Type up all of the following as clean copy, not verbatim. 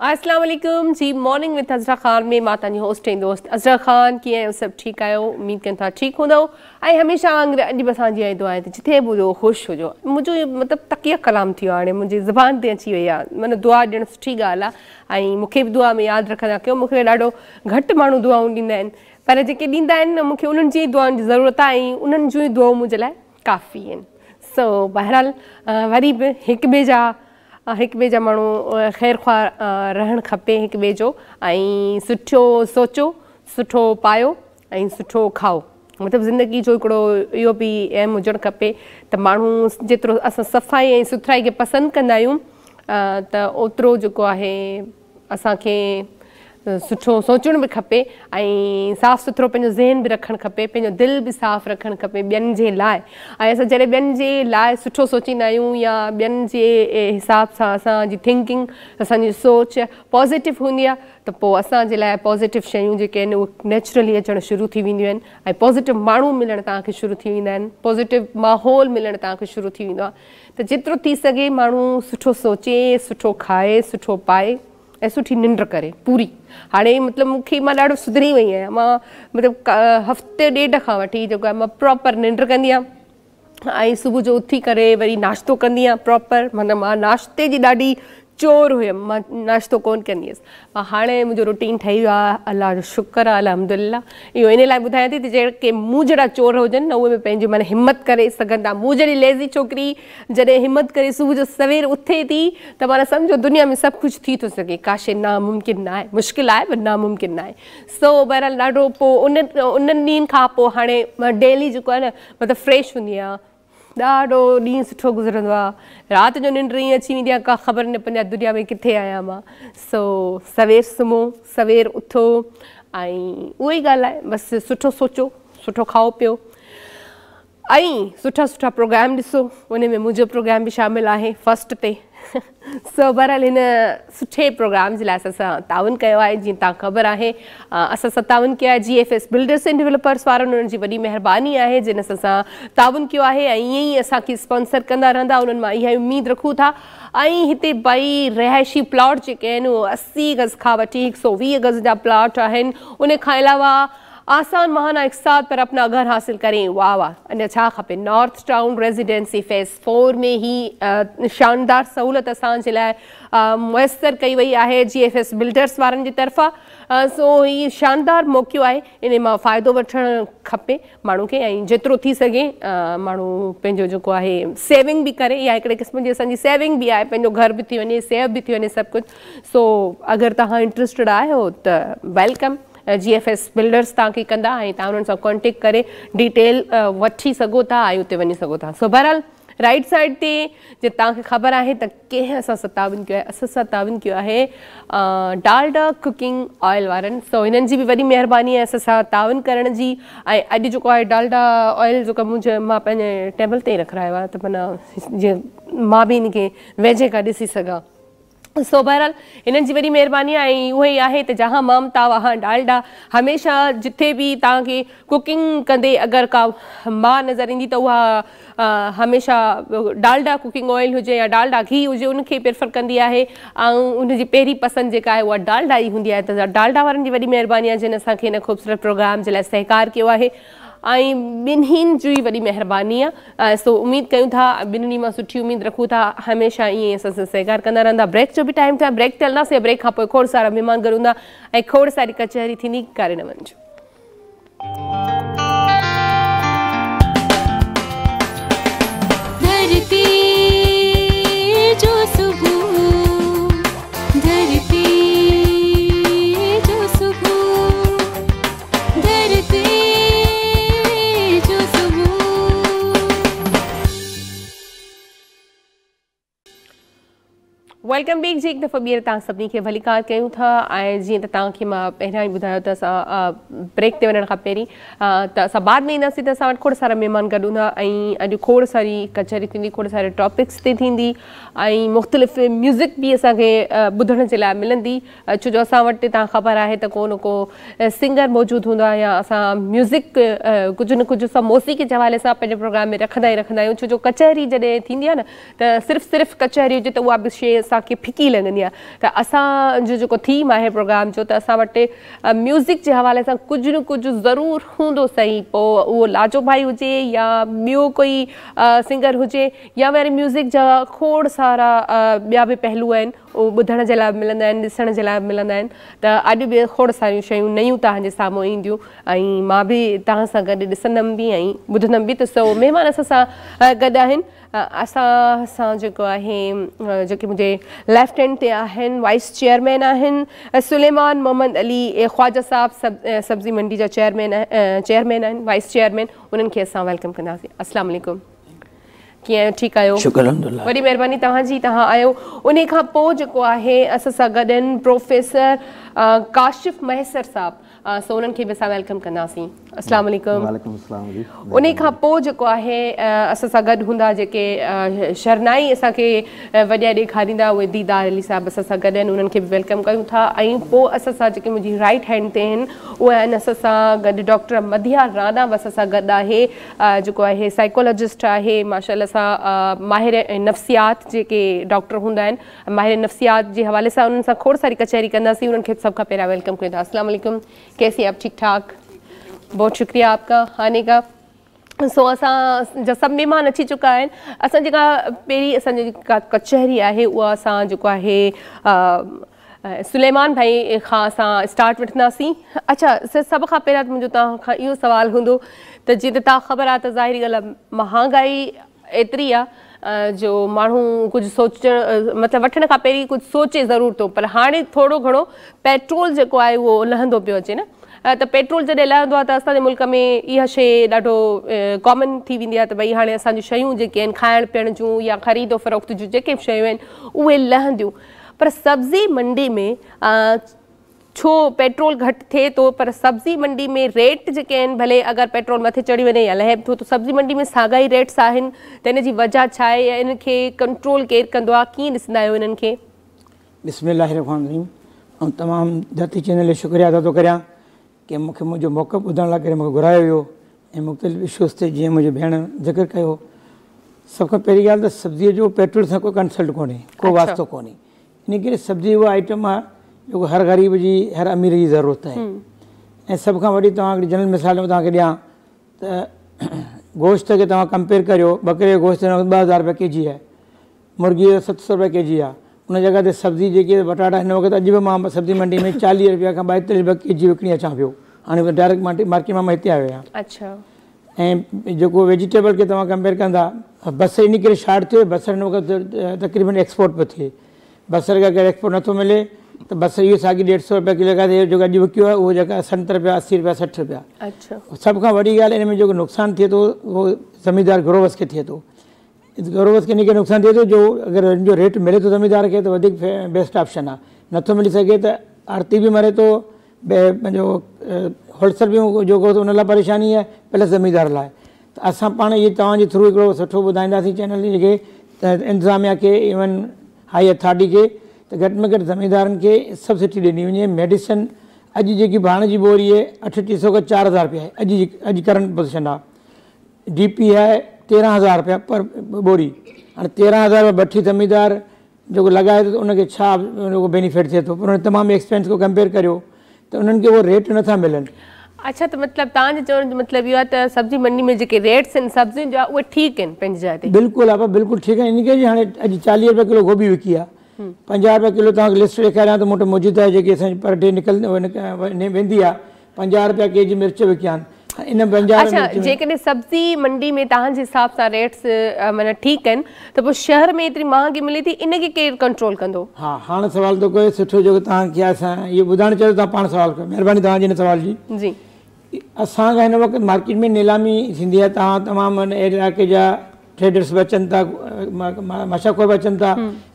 अस्सलाम वालेकुम जी। Morning with Azra Khan में मां तव्हांजी होस्ट ऐं दोस्त अज़रा ख़ान। कीअं आहियो? सभु ठीकु आहियो? उमेद कयूं था ठीकु हूंदव। ऐं हमेशह वांगुरु अॼु बि असांजी इहा दुआ आहे त जिथे बि हुजो ख़ुशि हुजो। मुंहिंजो इहो मतिलबु तकिया कलाम थी वियो हाणे मुंहिंजी ज़ुबान ते अची वई आहे। माना दुआ ॾियणु सुठी ॻाल्हि आहे ऐं मूंखे बि दुआ में यादि रखंदा कयो। मूंखे ॾाढो घटि माण्हू दुआऊं ॾींदा आहिनि, पर जेके ॾींदा आहिनि न मूंखे उन्हनि जी दुआउनि जी ज़रूरत आहे ऐं उन्हनि जूं ई दुआऊं मुंहिंजे लाइ काफ़ी आहिनि। सो बहरहाल वरी बि हिक ॿिए जा माण्हू ख़ैर ख़्वाह रहणु खपे हिक ॿिए जो, ऐं सुठो सोचो, सुठो पायो ऐं सुठो खाओ। मतिलबु ज़िंदगी जो हिकिड़ो इहो बि अहम हुजणु खपे त माण्हू जेतिरो असां सफ़ाई ऐं सुथराई खे पसंदि कंदा आहियूं त ओतिरो जेको आहे असांखे सुठो सोचणु बि खपे ऐं साफ़ु सुथिरो पंहिंजो ज़हन बि रखणु खपे, पंहिंजो दिलि बि साफ़ु रखणु खपे ॿियनि जे लाइ। ऐं असां जॾहिं ॿियनि जे लाइ सुठो सोचींदा आहियूं या ॿियनि जे हिसाब सां असांजी थिंकिंग, असांजी सोच पॉज़िटिव हूंदी आहे त पोइ असांजे लाइ पॉज़िटिव शयूं जेके आहिनि उहे नेचुरली अचणु शुरू थी वेंदियूं आहिनि ऐं पॉज़िटिव माण्हू मिलणु तव्हांखे शुरू थी वेंदा आहिनि, पॉज़िटिव माहौल मिलणु तव्हांखे शुरू थी वेंदो आहे। त जेतिरो थी सघे माण्हू सुठो सोचे, सुठो खाए, सुठो पाए ऐं सुठी निंड करे पूरी। हाणे मतिलबु मां ॾाढो सुधरी वई आहियां। मां मतिलबु हफ़्ते ॾेढ खां वठी जेको आहे मां प्रॉपर निंड कंदी आहियां ऐं सुबुह जो उथी करे वरी नाश्तो कंदी आहियां प्रॉपर। माना मां नाश्ते जी ॾाढी चोर हुयमि, मां नाश्तो कोन कंदी हुअसि। हाणे मुंहिंजो रूटीन ठही वियो आहे, अलाह जो शुक्र आहे, अल्हम्दुलिल्लाह। इहो इन लाइ ॿुधायां थी त जेके मूं जहिड़ा चोर हुजनि न उहे बि पंहिंजी माना हिमत करे सघनि था। मूं जहिड़ी लेज़ी छोकिरी जॾहिं हिमत करे सुबुह जो सवेर उथे थी त माना सम्झो दुनिया में सभु कुझु थी थो सघे। काशे नामुमकिन न आहे, मुश्किल आहे पर नामुमकिन न आहे। सो बहरहाल ॾाढो पोइ उन्हनि ॾींहंनि खां पोइ हाणे मां डेली जेको आहे न मतिलबु फ्रेश हूंदी आहियां, ॾाढो ॾींहुं सुठो गुज़रंदो आहे। राति जो निंड ईअं अची वेंदी आहे का ख़बर न पवंदी आहे दुनिया में किथे आहियां मां। सो सवेर सुम्हो, सवेर उथो ऐं उहा ई ॻाल्हि आहे, बसि सुठो सोचो, सुठो खाओ पियो ऐं सुठा सुठा प्रोग्राम ॾिसो। उन में मुंहिंजो प्रोग्राम बि शामिलु आहे फस्ट ते। सो बहरहाल हिन सुठे प्रोग्राम जे लाइ असां ताउन कयो आहे। जीअं तव्हां ख़बर आहे असां ताउन कयो आहे GFS बिल्डर्स एंड डेवलपर्स वारनि, उन्हनि जी वॾी महिरबानी आहे जिन सां ताउन कयो आहे ऐं ईअं ई असांखे स्पॉन्सर कंदा रहंदा। उन्हनि मां इहा उमेद रखूं था। ऐं हिते भई रिहाइशी प्लॉट जेके आहिनि उहे 80 गज़ खां वठी 120 गज़ जा प्लॉट आहिनि। उन खां अलावा आसान महाना एक साथ पर अपना घर हासिल करें। वाह वाह, अञा छा खपे। नॉर्थ टाउन रेजिडेंसी फेज़ 4 में ही शानदार सहूलियत असांजे लाइ मुयसरु कई वई आहे GFS बिल्डर्स वारनि जी तरफ़ां। सो ही शानदार मौक़ो आहे, इन मां फ़ाइदो वठणु खपे माण्हू खे ऐं जेतिरो थी सघे माण्हू पंहिंजो जेको आहे सेविंग बि करे। या हिकिड़े क़िस्म जी असांजी सेविंग बि आहे, पंहिंजो घर बि थी वञे, सेव बि थी वञे सभु कुझु। सो अगरि तव्हां इंट्रस्टेड आहियो त वेलकम। GFS बिल्डर्स तव्हांखे कंदा ऐं तव्हां उन्हनि सां कॉन्टेक्ट करे डिटेल वठी सघो था ऐं उते वञी सघो था। सो बहरहाल राइट साइड ते जे तव्हांखे ख़बर आहे त कंहिं असां ताउन कयो आहे, असां ताउन कयो आहे डालडा कुकिंग ऑयल वारनि। सो हिननि जी बि वॾी महिरबानी आहे असां सां ताउन करण जी। ऐं अॼु जेको आहे डालडा ऑयल जेको मां पंहिंजे टेबल ते ई रखायो आहे त माना जीअं मां बि हिनखे वेझे खां ॾिसी सघां। सो बहरहाल हिननि जी वॾी महिरबानी आहे ऐं उहो ई आहे त जहाँ ममता वहाँ डालडा। हमेशह जिथे बि तव्हांखे कुकिंग कंदे अगरि का मां नज़र ईंदी त उहा हमेशह डालडा कुकिंग ऑयल हुजे या डालडा घी हुजे उनखे प्रेफर कंदी आहे ऐं उनजी पहिरीं पसंदि जेका आहे उहा डालडा ई हूंदी आहे। त डालडा वारनि जी वॾी महिरबानी आहे जिन असांखे हिन ख़ूबसूरत प्रोग्राम जे लाइ सहकार कयो आहे ऐं ॿिन्हिनि जी वॾी महिरबानी आहे। सो उमेद कयूं था ॿिन्हिनि मां सुठी उमेद रखूं था, हमेशह ईअं असां सां सहकार कंदा रहंदा। ब्रेक जो बि टाइम थियो आहे, ब्रेक ते हलंदासीं। ब्रेक खां पोइ खोड़ सारा महिमान घर हूंदा ऐं खोड़ सारी कचहरी थींदी, करे न वञिजो। वेलकम बैक जी। एक दफ़ो ॿीहर तव्हां सभिनी खे भलीकार कयूं था। ऐं जीअं त तव्हांखे मां पहिरियां ई ॿुधायो त असां ब्रेक ते वञण खां पहिरीं त असां बाद में ईंदासीं त असां वटि खोड़ सारा महिमान गॾु हूंदा ऐं अॼु खोड़ सारी कचहरी थींदी, खोड़ सारे टॉपिक्स ते थींदी ऐं मुख़्तलिफ़ म्यूज़िक बि असांखे ॿुधण जे लाइ मिलंदी। छो जो असां वटि तव्हां ख़बर आहे त को न को सिंगर मौजूदु हूंदा या असां म्यूज़िक कुझु न कुझु असां मौसीक़ी जे हवाले सां पंहिंजे प्रोग्राम में रखंदा आहियूं। छो जो कचहरी जॾहिं थींदी आहे न त सिर्फ़ु कचहरी हुजे त उहा बि शइ असांखे फिकी लॻंदी आहे। त असांजो जेको थीम आहे प्रोग्राम जो त असां वटि म्यूज़िक जे हवाले सां कुझु न कुझु ज़रूरु हूंदो सही, पोइ उहो लाजो भाई हुजे या ॿियो कोई सिंगर हुजे या वरी म्यूज़िक जा खोड़ सारा ॿिया बि पहलू आहिनि, उहो ॿुधण जे लाइ मिलंदा आहिनि, ॾिसण जे लाइ मिलंदा आहिनि। त अॼु बि खोड़ सारियूं शयूं नयूं तव्हांजे साम्हूं ईंदियूं ऐं मां बि तव्हां सां गॾु ॾिसंदमि बि ऐं ॿुधंदमि बि। त सो महिमान असां सां गॾु आहिनि। असां सां जेको आहे जेके मुंहिंजे लेफ्ट हैंड ते आहिनि वाइस चेयरमैन आहिनि सुलेमान मोहम्मद अली ख्वाजा साहब, सब्ज़ी मंडी जा चेयरमैन आहिनि, वाइस चेयरमैन। उन्हनि खे असां वेलकम कंदासीं। अस्सलाम वालेकुम, कीअं आहियो? ठीकु आहियो? शुक्र अल्हम्दुलिल्लाह। वॾी महिरबानी तव्हांजी, तव्हां आयो। उन खां पोइ जेको आहे असां सां गॾु आहिनि प्रोफेसर काशिफ़ मैसर साहब, सो उन्हनि खे बि असां वेलकम कंदासीं। अस्सलाम वालेकुम। वालेकुम अस्सलाम जी। उन खां पोइ जेको आहे असां सां गॾु हूंदा जेके शरनाई असांखे वॼाए ॾेखारींदा, उहे दीदार अली साहब असां सां गॾु आहिनि, उन्हनि खे बि वेलकम कयूं था। ऐं पोइ असां सां जेके मुंहिंजी राइट हैंड ते आहिनि उहे आहिनि असां सां गॾु डॉक्टर मधिया राणा बि असां सां गॾु आहे, जेको आहे साइकोलॉजिस्ट आहे माशाअल्लाह सां, माहिर नफ़्सियात जेके डॉक्टर हूंदा आहिनि, माहिर नफ़्सियात जे हवाले सां उन्हनि सां खोड़ सारी कचहरी कंदासीं। उन्हनि खे सभ खां पहिरियां वेलकम कयूं था। अस्सलाम वालेकुम, कैसी आप? ठीक ठाक, बहुत शुक्रिया आपका आने का। सो असां जा सभु महिमान अची चुका आहिनि। असां जेका पहिरीं असांजी जेका कचहरी आहे उहा असां जेको आहे सुलेमान भाई खां असां स्टार्ट वठंदासीं। अच्छा, सभ खां पहिरियां मुंहिंजो तव्हां खां इहो सुवालु हूंदो त जीअं त तव्हां ख़बर आहे त ज़ाहिरी ॻाल्हि आहे महांगाई एतिरी आहे जो माण्हू कुझु सोचणु मतिलबु वठण खां पहिरीं कुझु सोचे ज़रूरु थो, पर हाणे थोरो घणो पेट्रोल जेको आहे उहो लहंदो पियो अचे न। त पेट्रोल जॾहिं लहंदो आहे त असांजे मुल्क में इहा शइ ॾाढो कॉमन थी वेंदी आहे त भई हाणे असांजूं शयूं जेके आहिनि खाइण पीअण जूं या ख़रीदो फ़रोख़्त जूं जेके बि शयूं आहिनि उहे लहंदियूं। पर सब्ज़ी मंडी में छो पेट्रोल घटि थिए थो, पर सब्ज़ी मंडी में रेट जेके आहिनि भले अगरि पेट्रोल मथे चढ़ी वञे या लहे थो, त सब्ज़ी मंडी में साॻा ई रेट्स आहिनि। त इन जी वजह छा आहे या इन खे कंट्रोल केरु कंदो आहे? कीअं ॾिसंदा आहियो इन्हनि खे? बिस्मिल्लाहिर्रहमानिर्रहीम। ऐं तमामु धरती चैनल जो शुक्रिया अदा थो करियां कि मूंखे मुंहिंजो मौक़ो ॿुधण लाइ करे मूंखे घुरायो हुयो ऐं मुख़्तलिफ़ इशूज़ ते जीअं मुंहिंजी भेण ज़िक्र कयो। सभ खां पहिरीं ॻाल्हि त सब्ज़ीअ जो पेट्रोल सां कोई कंसल्ट कोन्हे, को वास्तो कोन्हे। इन करे सब्ज़ी उहा आइटम आहे जेको हर ग़रीब जी हर अमीर जी ज़रूरत आहे। ऐं सभ खां वॾी तव्हां हिकिड़ी जनरल मिसाल तव्हांखे ॾियां त गोश्त खे तव्हां कंपेयर करियो, बकरे जो गोश्त 2000 रुपया केजी आहे, मुर्गी जो 700 रुपया केजी आहे। उन जॻह ते सब्ज़ी जेकी पटाटा हिन वक़्तु अॼु बि मां सब्ज़ी मंडी में 40 रुपया खां 42 रुपया केजी विकिणी अचां पियो। हाणे डायरेक्ट मार्केट मां हिते आयो आहियां। अच्छा। ऐं जेको वेजिटेबल खे तव्हां कंपेयर कंदा, बसर इन करे शार्ट थियो, बसर हिन वक़्तु तक़रीबन एक्सपोर्ट पियो थिए। बसर खे अगरि एक्सपोर्ट नथो मिले त बसर इहो साॻी 150 रुपया किलो लॻा जेको अॼु विकियो आहे उहो जेका 70 रुपया 80 रुपया 60 रुपया। अच्छा। सभ खां वॾी ॻाल्हि इन में जेको नुक़सानु थिए थो उहो ज़मींदार गिरोवस खे थिए थो। गिरोवस खे इन करे नुक़सानु थिए थो जो अगरि हिन जो रेट मिले थो ज़मींदार खे त वधीक बेस्ट ऑप्शन आहे, नथो मिली सघे त आरती बि मरे थो, पंहिंजो होलसेल बि जेको उन लाइ परेशानी आहे प्लस ज़मींदार लाइ। त असां पाण इहे तव्हांजे थ्रू हिकिड़ो सुठो ॿुधाईंदासीं चैनल जेके त इंतिज़ामिया खे इवन हाई अथॉरिटी खे त घटि में घटि ज़मींदारनि खे सब्सिडी ॾिनी वञे। मेडिसिन अॼु जेकी भाण जी बोरी आहे 3800 खां 4000 रुपया आहे, अॼु करंट पोज़ीशन आहे। DP आहे 13000 रुपया पर बोरी। हाणे 13000 रुपया वठी ज़मींदार जेको लॻाए थो त उनखे छा उनजो बेनिफिट थिए थो, पर उन तमामु एक्सपेंस को कंपेयर करियो त उन्हनि खे उहो रेट नथा मिलनि। अच्छा, त मतिलबु तव्हांजे चवण जो मतिलबु इहो आहे त सब्जी मंडी में जेके रेट्स आहिनि सब्जियुनि जा उहे ठीकु आहिनि पंहिंजी जाइ ते? बिल्कुलु आहे, बिल्कुलु ठीकु आहे। इन करे हाणे अॼु 40 रुपया किलो गोभी विकी आहे, 50 रुपया किलो तव्हांखे लिस्ट ॾेखारियां त मूं वटि मौजूदु आहे जेकी असांजी पर डे वेंदी आहे। 50 रुपया केजी मिर्च विकिया आहिनि। इन 50। अच्छा, जेकॾहिं सब्जी मंडी में तव्हांजे हिसाब सां रेट्स माना ठीकु आहिनि त पोइ शहर में एतिरी महांगी मिले थी, इनखे केरु कंट्रोल कंदो? हा, हाणे सुवाल थो कयो सुठो जेको तव्हांखे असां इहो ॿुधाइणु चाहियो तव्हां पाण सुवाल कयो, महिरबानी तव्हांजे हिन सुवाल जी। असांखां हिन वक़्तु मार्केट में नीलामी थींदी आहे। तव्हां तमामु इलाइक़े जा ट्रेडर्स बि अचनि था, मशाखोर बि अचनि था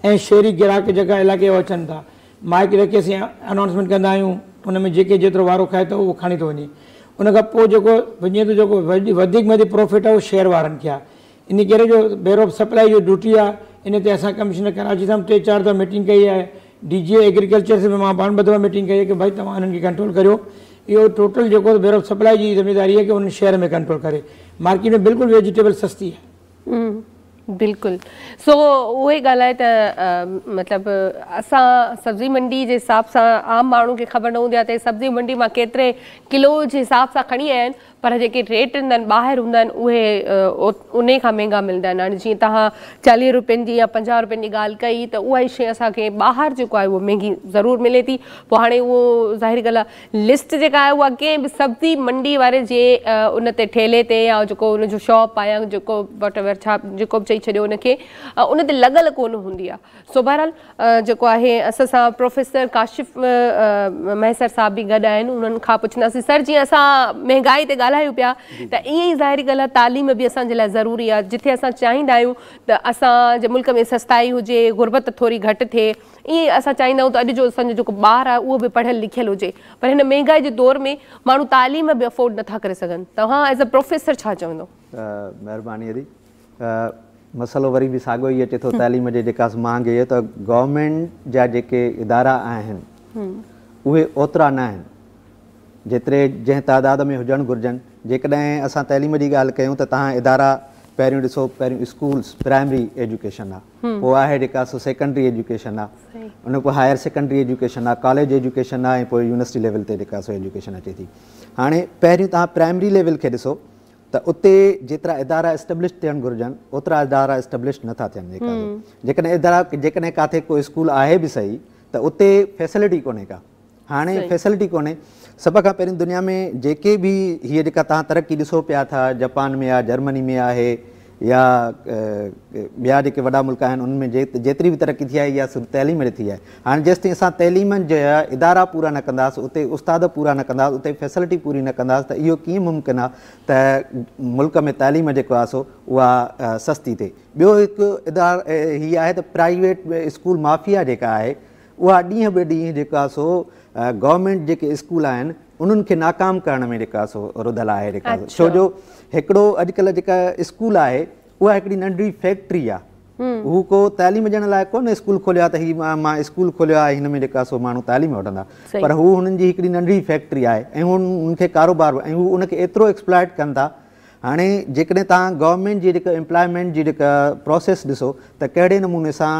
ऐं शहरी ग्राहक जेका इलाइक़े जो अचनि था। माइक रखी असीं अनाउंसमेंट कंदा आहियूं, उन में जेके जेतिरो वारो खाए थो उहो खणी थो वञे। उन खां पोइ जेको वञे थो जेको वधीक में वधीक प्रॉफिट आहे उहो शहर वारनि खे आहे। इन करे जो बेयर ऑफ सप्लाई जो ड्यूटी आहे, इन ते असां कमिश्नर कराची सां 3-4 दफ़ा मीटिंग कई आहे। DG एग्रीकल्चर से मां पाण ॿ दफ़ा मीटिंग कई आहे कि भाई तव्हां हिननि खे कंट्रोल करियो। इहो टोटल जेको बेयर ऑफ सप्लाई जी ज़िम्मेदारी आहे कि उन शहर में कंट्रोल करे। मार्केट में बिल्कुलु वेजिटेबल सस्ती आहे। बिल्कुलु। सो उहे ॻाल्हाए त मतिलबु असां सब्ज़ी मंडी जे हिसाब सां आम माण्हू खे ख़बर न हूंदी आहे त सब्ज़ी मंडी मां केतिरे किलो जे हिसाब सां खणी आया आहिनि, पर जेके रेट हूंदा आहिनि ॿाहिरि हूंदा आहिनि उहे उन खां महांगा मिलंदा आहिनि। हाणे जीअं तव्हां 40 रुपयनि जी या 50 रुपयनि जी ॻाल्हि कई त उहा ई शइ असांखे ॿाहिरि जेको आहे उहो महांगी ज़रूरु मिले थी। पोइ हाणे उहो ज़ाहिर ॻाल्हि आहे लिस्ट जेका आहे उहा कंहिं बि सब्ज़ी मंडी वारे जे उन ते ठेले ते या जेको उनजो शॉप आहे या जेको वट एवर छा जेको बि चई छॾियो उनखे उन ते लॻल कोन हूंदी आहे। सो बहरहाल जेको आहे असां सां प्रोफेसर काशिफ़ मैसर साहब बि गॾु आहिनि, उन्हनि खां पुछंदासीं सर जीअं असां महांगाई ते ॻाल्हायूं पिया त ईअं ई ज़ाहिरी ॻाल्हि आहे तालीम बि असांजे लाइ ज़रूरी आहे। जिथे असां चाहींदा आहियूं त असांजे मुल्क में सस्ताई हुजे, गुरबत थोरी घटि थिए, ईअं असां चाहींदा आहियूं त अॼु जो असांजो जेको ॿारु आहे उहो बि पढ़ियलु लिखियलु हुजे, पर हिन महांगाई जे दौर में माण्हू तालीम बि अफोर्ड नथा करे सघनि। तव्हां एज़ अ प्रोफेसर छा चवंदो? महिरबानी अदी, मसलो वरी बि साॻियो ई अचे थो तालीम जे जेका महांगाई त गवर्नमेंट जा जेके इदारा आहिनि उहे ओतिरा न आहिनि जेतिरे जंहिं तादाद में हुजणु घुरिजनि। जेकॾहिं असां तइलीम जी ॻाल्हि कयूं त तव्हां इदारा पहिरियों ॾिसो, पहिरियों स्कूल्स प्राइमरी एजुकेशन आहे, पोइ आहे जेका सो सेकेंडरी एजुकेशन आहे, उन पोइ हायर सेकेंडरी एजुकेशन आहे, कॉलेज एजुकेशन आहे, ऐं पोइ यूनिवर्सिटी लेवल ते जेका सो एजुकेशन अचे थी। हाणे पहिरियों तव्हां प्राइमरी लेवल खे ॾिसो त उते जेतिरा इदारा एस्टेब्लिश थियणु घुरिजनि ओतिरा इदारा एस्टेब्लिश नथा थियनि। जेकॾहिं किथे को स्कूल आहे बि सही त उते फैसिलिटी कोन्हे का। हाणे फैसिलिटी कोन्हे। सभ खां पहिरीं दुनिया में जेके बि हीअ जेका तव्हां तरक़ी ॾिसो पिया था, जापान में आहे, जर्मनी में आहे या ॿिया जेके वॾा मुल्क आहिनि उनमें जेतिरी बि तरक़ी थी आहे इहा सिर्फ़ु तइलीम ॾे थी आहे। हाणे जेसिताईं असां तइलीम जा इदारा पूरा न कंदासीं, उते उस्ताद पूरा न कंदासीं, उते फैसिलिटी पूरी न कंदासीं त इहो कीअं मुमकिन आहे त मुल्क में तइलीम जेको आहे सो उहा सस्ती थिए। ॿियो हिकु इदारो हीअ आहे त प्राइवेट स्कूल माफ़िया जेका आहे उहा ॾींहं ॿ ॾींहं जेका सो गवर्नमेंट जेके स्कूल आहिनि उन्हनि खे नाकाम करण में जेका सो रुधल आहे जेका। छो जो हिकिड़ो अॼुकल्ह जेका स्कूल आहे उहा हिकिड़ी नंढड़ी फैक्ट्री आहे। हू को तइलीम ॾियण लाइ कोन स्कूल खोलियो आहे त हीअ मां स्कूल खोलियो आहे हिन में जेका सो माण्हू तालीम वठंदा, पर हू हुननि जी हिकिड़ी नंढड़ी फैक्ट्री आहे ऐं हुनखे कारोबार ऐं हू उनखे एतिरो एक्सप्लॉइट कनि था। हाणे जेकॾहिं तव्हां गवर्नमेंट जी जेका एम्प्लॉयमेंट जी जेका प्रोसेस ॾिसो त कहिड़े नमूने सां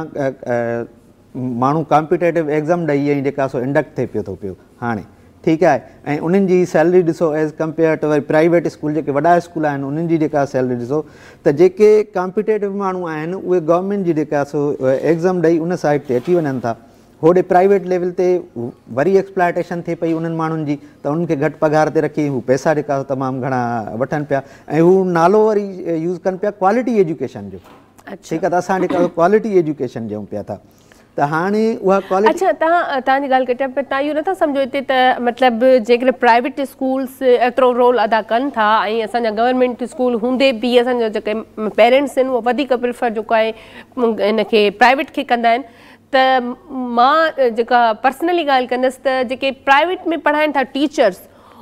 माण्हू कॉम्पिटेटिव एग्ज़ाम ॾेई ऐं जेका सो इंडक्ट थिए पियो हाणे, ठीकु आहे। ऐं उन्हनि जी सैलरी ॾिसो एज़ कंपेयर टू वरी प्राइवेट स्कूल जेके वॾा स्कूल आहिनि उन्हनि जी जेका सैलरी ॾिसो त जेके कॉम्पिटेटिव माण्हू आहिनि उहे गवर्नमेंट जी जेका सो एग्ज़ाम ॾेई उन साइड ते अची वञनि था। होॾे प्राइवेट लेवल ते वरी एक्सप्लॉइटेशन थिए पई उन्हनि माण्हुनि जी त उन्हनि खे घटि पघार ते रखी हू पैसा जेका तमामु घणा वठनि पिया ऐं हू नालो वरी यूज़ कनि पिया क्वालिटी एजुकेशन जो। ठीकु आहे, त असां जेका क्वालिटी एजुकेशन ॾियूं पिया था त हाणे उहा क्वालिटी। अच्छा, तव्हांजी ॻाल्हि कटिया पर तव्हां इहो नथा सम्झो हिते त मतिलबु जेकॾहिं प्राइवेट स्कूल्स एतिरो रोल अदा कनि था ऐं असांजा गवर्नमेंट स्कूल हूंदे बि असांजा जेके पेरेंट्स आहिनि उहो वधीक प्रिफर जेको आहे हिनखे प्राइवेट खे कंदा आहिनि, त मां जेका पर्सनली ॻाल्हि कंदसि त जेके प्राइवेट में पढ़ाइनि था टीचर्स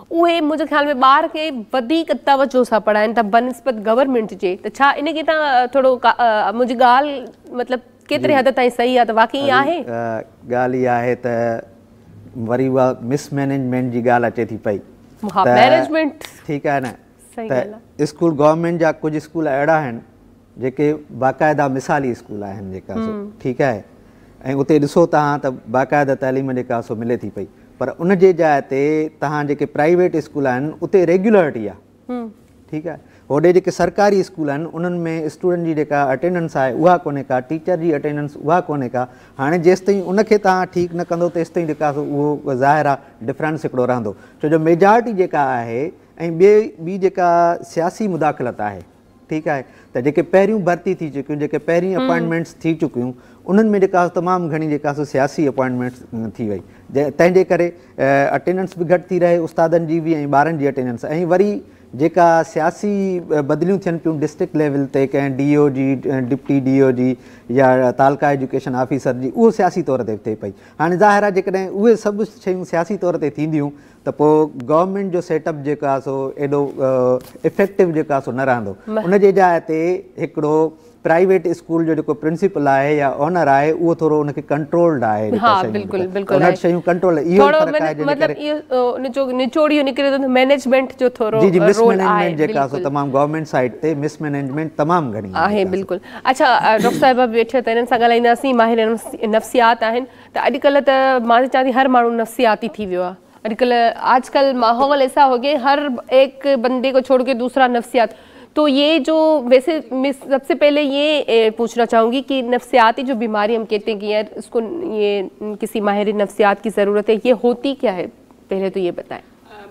उहे मुंहिंजे ख़्याल में ॿार खे वधीक तवजो सां पढ़ाइनि था बनस्बत गवर्नमेंट जे। त छा इनखे तव्हां थोरो मुंहिंजी ॻाल्हि मतिलबु केतिरे हद ताईं सही आहे त वाक़ई आहे? ॻाल्हि इहा आहे त वरी उहा मिसमैनेजमेंट जी ॻाल्हि अचे थी पई। मैनेजमेंट ठीकु आहे न, त स्कूल गवर्नमेंट जा कुझु स्कूल अहिड़ा आहिनि जेके बाक़ाइदा मिसाली स्कूल आहिनि जेका सो, ठीकु आहे, ऐं उते ॾिसो तव्हां त बाक़ाइदा तइलीम जेका सो मिले थी पई, पर उन जे जाइ ते तव्हां जेके प्राइवेट स्कूल आहिनि उते रेगुलरिटी आहे। ठीकु आहे, होॾे जेके सरकारी स्कूल आहिनि उन्हनि में स्टूडेंट जी जेका अटेंडेंस आहे उहा कोन्हे का, टीचर जी अटेंडेंस उहा कोन्हे का। हाणे जेसिताईं उनखे तव्हां ठीकु न कंदो तेसिताईं जेका उहो ज़ाहिर आहे डिफरेंस हिकिड़ो रहंदो, छो जो मेजॉरिटी जेका आहे ऐं ॿी जेका सियासी मुदाख़लत आहे, ठीकु आहे, त जेके पहिरियों भर्ती थी चुकियूं, जेके पहिरीं अपॉइंटमेंट्स थी चुकियूं उन्हनि में जेका तमामु घणी जेका सो सियासी अपॉइंटमेंट्स थी वई, तंहिंजे करे अटेंडेंस बि घटि थी रहे उस्तादनि जी बि ऐं ॿारनि जी अटेंडेंस। ऐं वरी जेका सियासी बदिलियूं थियनि पियूं डिस्ट्रिक्ट लेवल ते कंहिं DO जी डिप्टी DO जी या तालका एजुकेशन ऑफिसर जी, उहो सियासी तौर ते थिए पई। हाणे ज़ाहिर आहे जेकॾहिं उहे सभु शयूं सियासी तौर ते थींदियूं त पोइ गवर्नमेंट जो सेटअप जेको आहे सो एॾो इफेक्टिव जेको आहे सो न रहंदो। उनजे जाइ ते हिकिड़ो प्राइवेट स्कूल जो जेको प्रिंसिपल आहे या ओनर आहे उहो थोरो उनखे कंट्रोल्ड आहे। हाँ बिल्कुल बिल्कुल उन शयूं कंट्रोल इहो फर्क आहे। मतलब इहो जो निचोड़ियो निकिरे तो मैनेजमेंट जो थोरो जी जी रोल मिसमैनेजमेंट जेका सो तमामु गवर्नमेंट साइड ते मिसमैनेजमेंट तमामु घणी आहे। बिल्कुल। अच्छा डॉक्टर साहिब वेठे त इन्हनि सां ॻाल्हाईंदासीं। माहिर नफ़्सियात आहिनि त अॼुकल्ह त मां चवां थी हर माण्हू नफ़्सियाती थी वियो आहे। आजकल माहौल ऐसा हो गया हर एक बंदे को छोड़ के दूसरा नफ्सियात। तो ये जो वैसे मैं सबसे पहले ये पूछना चाहूँगी कि नफ्सियाती जो बीमारी हम कहते हैं कि यार इसको ये किसी माहिर नफ्सियात की ज़रूरत है, ये होती क्या है, पहले तो ये बताएं।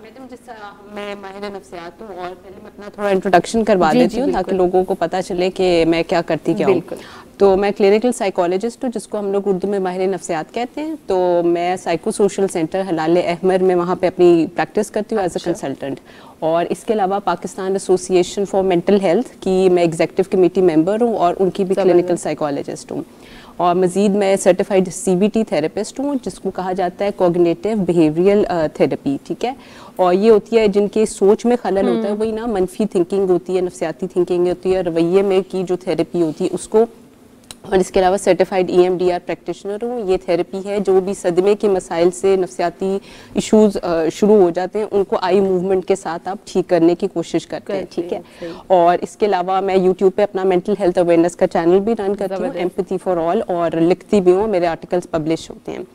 मैडम जैसा मैं माहिर नफ्सियात हूँ और पहले मैं अपना थोड़ा इंट्रोडक्शन करवा देती हूँ ताकि लोगों को पता चले कि मैं क्या करती क्या हूँ। तो मैं क्लिनिकल साइकोलॉजिस्ट हूँ जिसको हम लोग उर्दू में माहिर नफ्सियात कहते हैं। तो मैं साइको सोशल सेंटर हलाल अहमर में वहाँ पे अपनी प्रैक्टिस करती हूँ एज अ कंसल्टेंट। और इसके अलावा Pakistan association for mental health की मैं एग्जीक्यूटिव कमेटी मेंबर हूँ और उनकी भी क्लिनिकल साइकोलॉजिस्ट हूँ। और मज़ीद मैं सर्टिफाइड CBT थेरेपिस्ट हूँ जिसको कहा जाता है कॉग्निटिव बिहेवियरल थेरेपी। ठीक है। और ये होती है जिनके सोच में खलल होता है, वही ना मनफी थिंकिंग होती है, नफ्सियाती थिंकिंग होती है, रवैये में की जो थेरेपी होती है उसको। और इसके अलावा सर्टिफाइड EMDR प्रैक्टिशनर हूँ। ये थेरेपी है जो भी सदमे के मसाइल से नफ्सियाती इश्यूज शुरू हो जाते हैं उनको आई मूवमेंट के साथ आप ठीक करने की कोशिश करते हैं। ठीक है। और इसके अलावा मैं YouTube पे अपना मेंटल हेल्थ अवेयरनेस का चैनल भी रन करती हूँ, एम्पैथी फॉर ऑल, और लिखती भी हूँ, मेरे आर्टिकल्स पब्लिश होते हैं।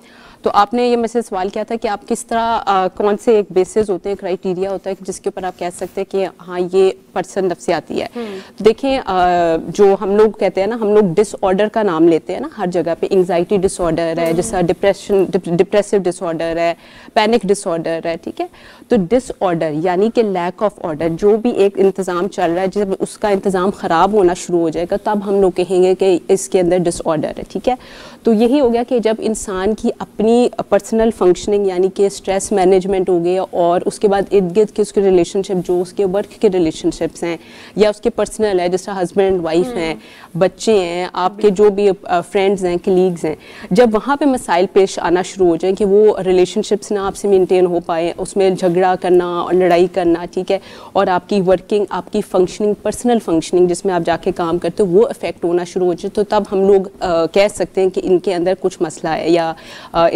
तो आपने ये मुझसे सवाल किया था कि आप किस तरह कौन से एक बेसिस होते हैं, क्राइटेरिया होता है जिसके ऊपर आप कह सकते हैं कि हाँ ये पर्सन नफ्सियाती है। तो देखें जो हम लोग कहते हैं ना, हम लोग डिसऑर्डर का नाम लेते हैं ना हर जगह पे, एंजाइटी डिसऑर्डर है, जैसा डिप्रेसिव डिसऑर्डर है, पैनिक डिसऑर्डर है। ठीक है। तो डिसऑर्डर यानी कि लैक ऑफ ऑर्डर, जो भी एक इंतज़ाम चल रहा है जब उसका इंतज़ाम ख़राब होना शुरू हो जाएगा तब हम लोग कहेंगे कि इसके अंदर डिसऑर्डर है। ठीक है। तो यही हो गया कि जब इंसान की अपनी पर्सनल फंक्शनिंग यानी कि स्ट्रेस मैनेजमेंट हो गया और उसके बाद इर्द गिर्द के उसके रिलेशनशिप, जो उसके वर्क के रिलेशनशिप्स हैं या उसके पर्सनल है, जैसे हस्बैंड एंड वाइफ हैं, बच्चे हैं, आपके जो भी फ्रेंड्स हैं, कलीग्स हैं, जब वहाँ पे मसाइल पेश आना शुरू हो जाए कि वो रिलेशनशिप्स ना आपसे मेंटेन हो पाए, उसमें झगड़ा करना और लड़ाई करना, ठीक है, और आपकी वर्किंग, आपकी फंक्शनिंग, पर्सनल फंक्शनिंग जिसमें आप जाके काम करते हो वो इफेक्ट होना शुरू हो जाए, तो तब हम लोग कह सकते हैं कि इनके अंदर कुछ मसला है या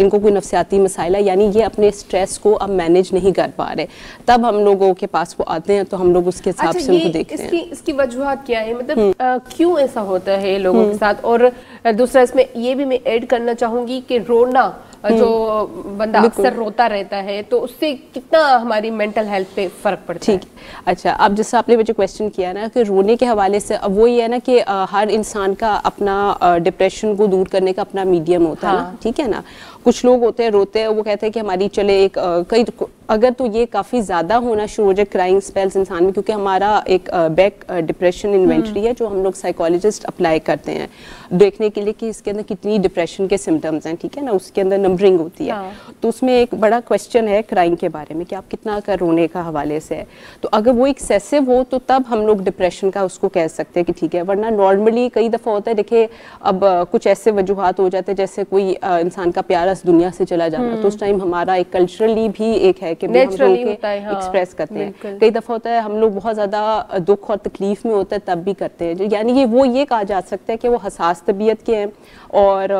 इनको कोई नफ्सियाती मसाइल है, यानी ये अपने स्ट्रेस को अब मैनेज नहीं कर पा रहे। तब हम लोगों के पास वो आते हैं तो हम लोग उसके हिसाब से उनको देखते हैं। इसकी वजूहत क्या है, मतलब क्यों ऐसा होता है लोगों के साथ? और दूसरा इसमें ये भी मैं ऐड करना चाहूँगी कि रोना, जो बंदा अक्सर रोता रहता है, तो उससे कितना हमारी मेंटल हेल्थ पे फर्क पड़ता है? ठीक। अच्छा, अब जैसा आपने मुझे क्वेश्चन किया ना कि रोने के हवाले से, अब वो ये है ना कि हर इंसान का अपना डिप्रेशन को दूर करने का अपना मीडियम होता है ना, ठीक है ना। कुछ लोग होते हैं रोते हैं, वो कहते हैं कि हमारी चले एक कई, अगर तो ये काफ़ी ज़्यादा होना शुरू हो जाए क्राइंग स्पेल्स इंसान में, क्योंकि हमारा एक बैक डिप्रेशन इन्वेंटरी है जो हम लोग साइकोलॉजिस्ट अप्लाई करते हैं देखने के लिए कि इसके अंदर कितनी डिप्रेशन के सिम्टम्स हैं, ठीक है ना, उसके अंदर नंबरिंग होती है। तो उसमें एक बड़ा क्वेश्चन है क्राइंग के बारे में कि आप कितना कर रोने का हवाले से है। तो अगर वो एक्सेसिव हो तो तब हम लोग डिप्रेशन का उसको कह सकते हैं कि ठीक है, वरना नॉर्मली कई दफ़ा होता है, देखिए अब कुछ ऐसे वजूहात हो जाते हैं जैसे कोई इंसान का प्यारा दुनिया से चला जाना, तो उस टाइम हमारा एक कल्चरली भी एक है कि हम लोग एक्सप्रेस करते हैं। कई दफ़ा होता है हम लोग बहुत ज़्यादा दुख और तकलीफ में होता है तब भी करते हैं, यानी ये वो ये कहा जा सकता है कि वो हसास तबीयत के हैं और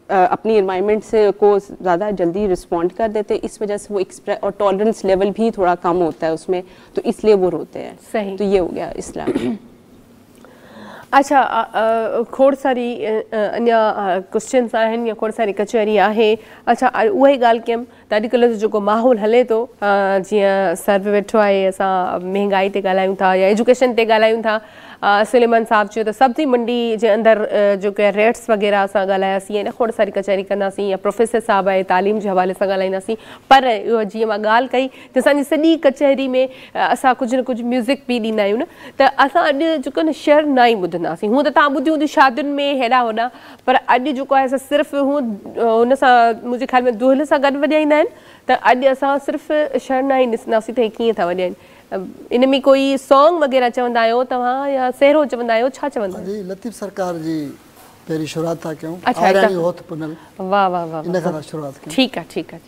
अपनी एनवायरनमेंट से को ज़्यादा जल्दी रिस्पॉन्ड कर देते हैं, इस वजह से वो एक्सप्रेस, और टॉलरेंस लेवल भी थोड़ा कम होता है उसमें, तो इसलिए वो रोते हैं। सही। तो ये हो गया इस्लाम। अच्छा, खोड़ सारी अञा क्वेश्चन्स आहिनि या खोड़ सारी कचहरी आहे। अच्छा, उहा ई ॻाल्हि कयमि त अॼुकल्ह जो जेको माहौल हले थो, जीअं सर वेठो आहे, असां महांगाई ते ॻाल्हायूं था या एजुकेशन ते ॻाल्हायूं था। सुलेमान साहब चयो त सब्जी मंडी जे अंदरि जेके रेट्स वग़ैरह असां ॻाल्हायासीं, या खोड़ सारी कचहरी कंदासीं, या प्रोफेसर साहब आहे तालीम जे हवाले सां ॻाल्हाईंदासीं। पर इहो जीअं मां ॻाल्हि कई त असांजी सॼी कचहरी में असां कुझु न कुझु म्यूज़िक बि ॾींदा आहियूं न, त असां अॼु जेको न शेर न ई ॿुधंदासीं। हूअं त तव्हां ॿुधी हूंदी शादियुनि में हेॾा होॾा, पर अॼु जेको आहे असां सिर्फ़ु हुन सां मुंहिंजे ख़्याल में दुहिल सां गॾु वॼाईंदा आहिनि, त अॼु असां सिर्फ़ु शेर न ई ॾिसंदासीं त हे कीअं था वॼाइनि। इन में कोई सॉन्ग वग़ैरह चवंदा आहियो तव्हां या सहरो चवंदा आहियो, छा चवंदा आहियो? जी लतीफ़ सरकार जी पहिरीं शुरूआत था कयूं। अच्छा, आयरानी होत पुनल वाह वाह वाह, इन खां शुरूआत कयूं। ठीक है ठीक है।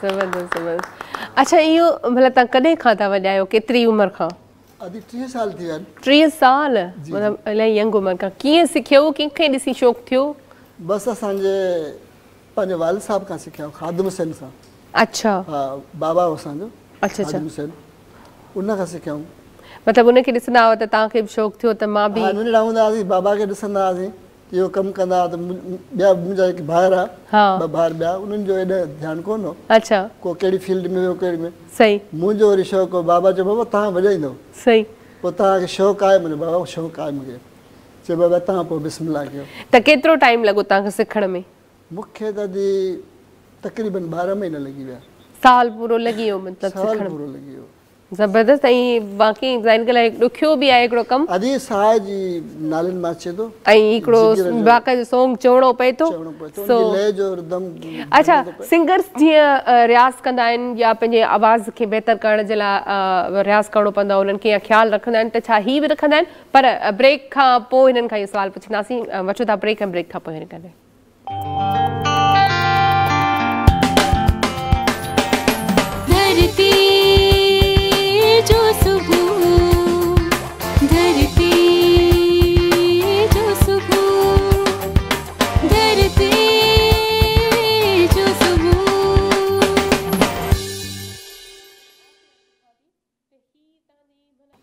ज़बरदस्त ज़बरदस्त। अच्छा इहो भला तव्हां कॾहिं खां था वॼायो, केतिरी उमिरि खां? अभी 30 साल थी विया आहिनि। 30 साल मतिलबु इलाही यंग उमिरि खां। कीअं सिखियो, कंहिंखे ॾिसी शौक़ु थियो? बसि असांजे पंहिंजे वालिद साहब खां सिखियो, ख़ादिम हुसैन सां। अच्छा हा बाबा हो असांजो अच्छा ख़ादिम हुसैन, उन खां सिखियऊं। मतिलबु उनखे ॾिसंदा हुआ त तव्हांखे बि शौक़ु थियो त मां बि? हा नंढड़ा हूंदा हुआसीं बाबा खे ॾिसंदा हुआसीं, इहो कमु कंदा त ॿिया मुंहिंजा जेके भाउर आहे हा ॿ भाउर ॿिया उन्हनि जो एॾो ध्यानु कोन हो। अच्छा को कहिड़ी फील्ड में वियो कहिड़ी में। सही मुंहिंजो वरी शौक़ु हो, बाबा चयो बाबा तव्हां वॼाईंदव। सही पोइ तव्हांखे शौक़ु आहे मुंहिंजो बाबा शौक़ु आहे मूंखे चयो बाबा तव्हां पोइ बिस्मिल्लाह कयो त केतिरो टाइम लॻो तव्हांखे सिखण में मूंखे त तक़रीबन 12 महीना लॻी विया साल पूरो लॻी वियो मतिलबु साल सिखण पूरो लॻी वियो ज़बरदस्त ऐं बाक़ी ज़ाहिर ॻाल्हि आहे ॾुखियो बि आहे हिकिड़ो कमु अॼु साह जी नालनि मां अचे थो ऐं हिकिड़ो बाक़ाइदो सॉन्ग चवणो पए थो अच्छा सिंगर्स जीअं रियाज़ कंदा आहिनि या पंहिंजे आवाज़ खे बहितर करण जे लाइ रियाज़ करिणो पवंदो आहे उन्हनि खे या ख़्यालु रखंदा आहिनि त छा ही बि रखंदा आहिनि पर ब्रेक खां पोइ हिननि खां इहो सुवालु पुछंदासीं वठो था ब्रेक ऐं ब्रेक खां पोइ हिन करे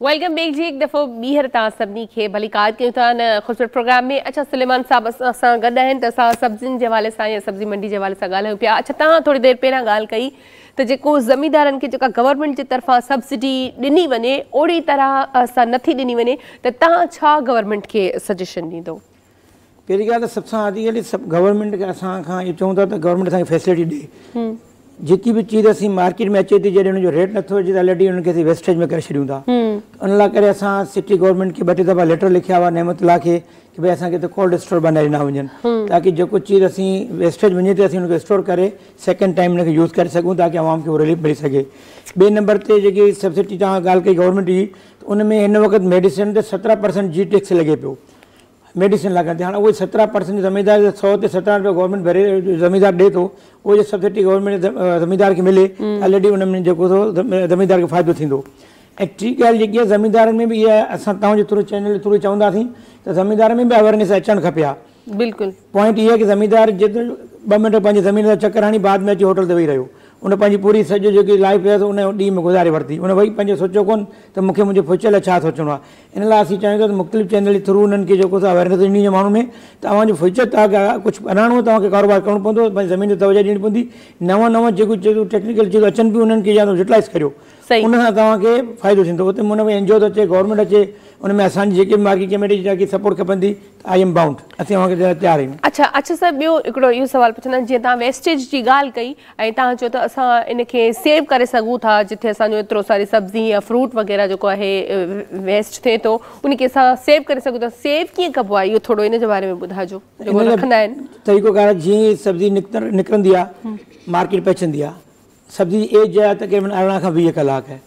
वेलकम बैक जी एक दफ़ो ॿीहर तव्हां सभिनी खे भली क़ाइद कयूं था न ख़ूबसूरत प्रोग्राम में अच्छा सुलेमान साहब असां गॾु आहिनि त असां सब्जियुनि जे हवाले सां या सब्जी मंडी जे हवाले सां ॻाल्हायूं पिया अच्छा तव्हां थोरी देरि पहिरियां ॻाल्हि कई त जेको ज़मींदारनि खे जेका गवर्नमेंट जे तरफ़ां सब्सिडी ॾिनी वञे ओड़ी तरह सां नथी ॾिनी वञे त तव्हां छा गवर्नमेंट खे सजेशन ॾींदो पहिरीं ॻाल्हि त सभ सां आदि ॻाल्हि सभु गवर्नमेंट खे असां खां इहो चऊं था त गवर्नमेंट असांखे फैसिलिटी ॾे जेकी बि चीज़ असीं मार्केट में अचे थी जॾहिं हुनजो रेट नथो अचे त ऑलरेडी हुननि खे असीं वेस्टेज में करे छॾियूं था उन लाइ करे असां सिटी गवर्नमेंट खे 2 दफ़ा लेटर लिखिया हुआ नेमतुल्ला खे की भई असांखे त कोल्ड स्टोर बनाए ॾिना वञनि ताकी जेको चीज़ असीं वेस्टेज वञे त असीं हुनखे स्टोर करे सेकेंड टाइम हुनखे यूज़ करे सघूं ताकी आवाम खे उहो रिलीफ मिली सघे ॿिए नंबर ते जेकी सब्सिडी तव्हां ॻाल्हि कई गवर्नमेंट जी त उन में हिन वक़्तु मेडिसिन ते 17% जी टैक्स लॻे पियो मेडिसिन लॻंदी हाणे उहे 17% ज़मीदार 100 ते 17 रुपया गवर्नमेंट भरे ज़मीदार ॾिए थो उहो जे सब्सिडी गवर्नमेंट ज़मीदार खे मिले ऑलरेडी उन में जेको ज़मीदार खे फ़ाइदो थींदो ऐं टी ॻाल्हि जेकी आहे ज़मीदारनि में बि इहा असां तव्हांजे थ्रू चैनल जे थ्रू चवंदासीं त ज़मीदार में बि अवेयरनेस अचणु खपे हा बिल्कुलु पॉइंट इहा आहे की ज़मीदार जेतिरो 2 मिंट पंहिंजी ज़मीन जा चकर हणी बाद में अची होटल ते वेही रहियो उन पंहिंजी पूरी सॼो जेकी लाइफ आहे उन ॾींहं में गुज़ारे वरिती उन वरी पंहिंजो सोचियो कोन त मूंखे मुंहिंजे फ्यूचर लाइ छा सोचणो आहे इन लाइ असीं चाहियूं था त मुख़्तलिफ़ चैनल जे थ्रू उन्हनि खे जेको आहे अवेयरनेस ॾिनी आहे माण्हुनि में तव्हांजो फ्यूचर तव्हांखे कुझु बनाइणो तव्हांखे कारोबार करिणो पवंदो पंहिंजी ज़मीन ते तवजो ॾियणी पवंदी नवां जेको टेक्निकल चीज़ूं अचनि पियूं उन्हनि खे या यूटिलाइज़ करियो उन सां तव्हांखे फ़ाइदो थींदो उते हुन में एनजीओ थो अचे गवर्नमेंट अचे उन में असांजी जेके बि मार्केट कमेटी जेकी सपोर्ट खपंदी आई एम बाउंड असीं तव्हांखे तयारु आहियूं अच्छा सर ॿियो हिकिड़ो इहो सुवालु पुछंदा जीअं तव्हां वेस्टेज जी ॻाल्हि कई ऐं तव्हां चयो त असां इन खे सेव करे सघूं था जिथे असांजो एतिरो सारी सब्जी या फ्रूट वग़ैरह जेको आहे वेस्ट थिए थो उन खे असां सेव करे सघूं था सेव कीअं कबो आहे इहो थोरो इन जे बारे में ॿुधाइजो जेको रखंदा आहिनि तरीक़ोकार जीअं सब्जी निकिरंदी आहे मार्केट पहुचंदी आहे सब्जी जी एज आहे तक़रीबन 18 खां 20 कलाक आहे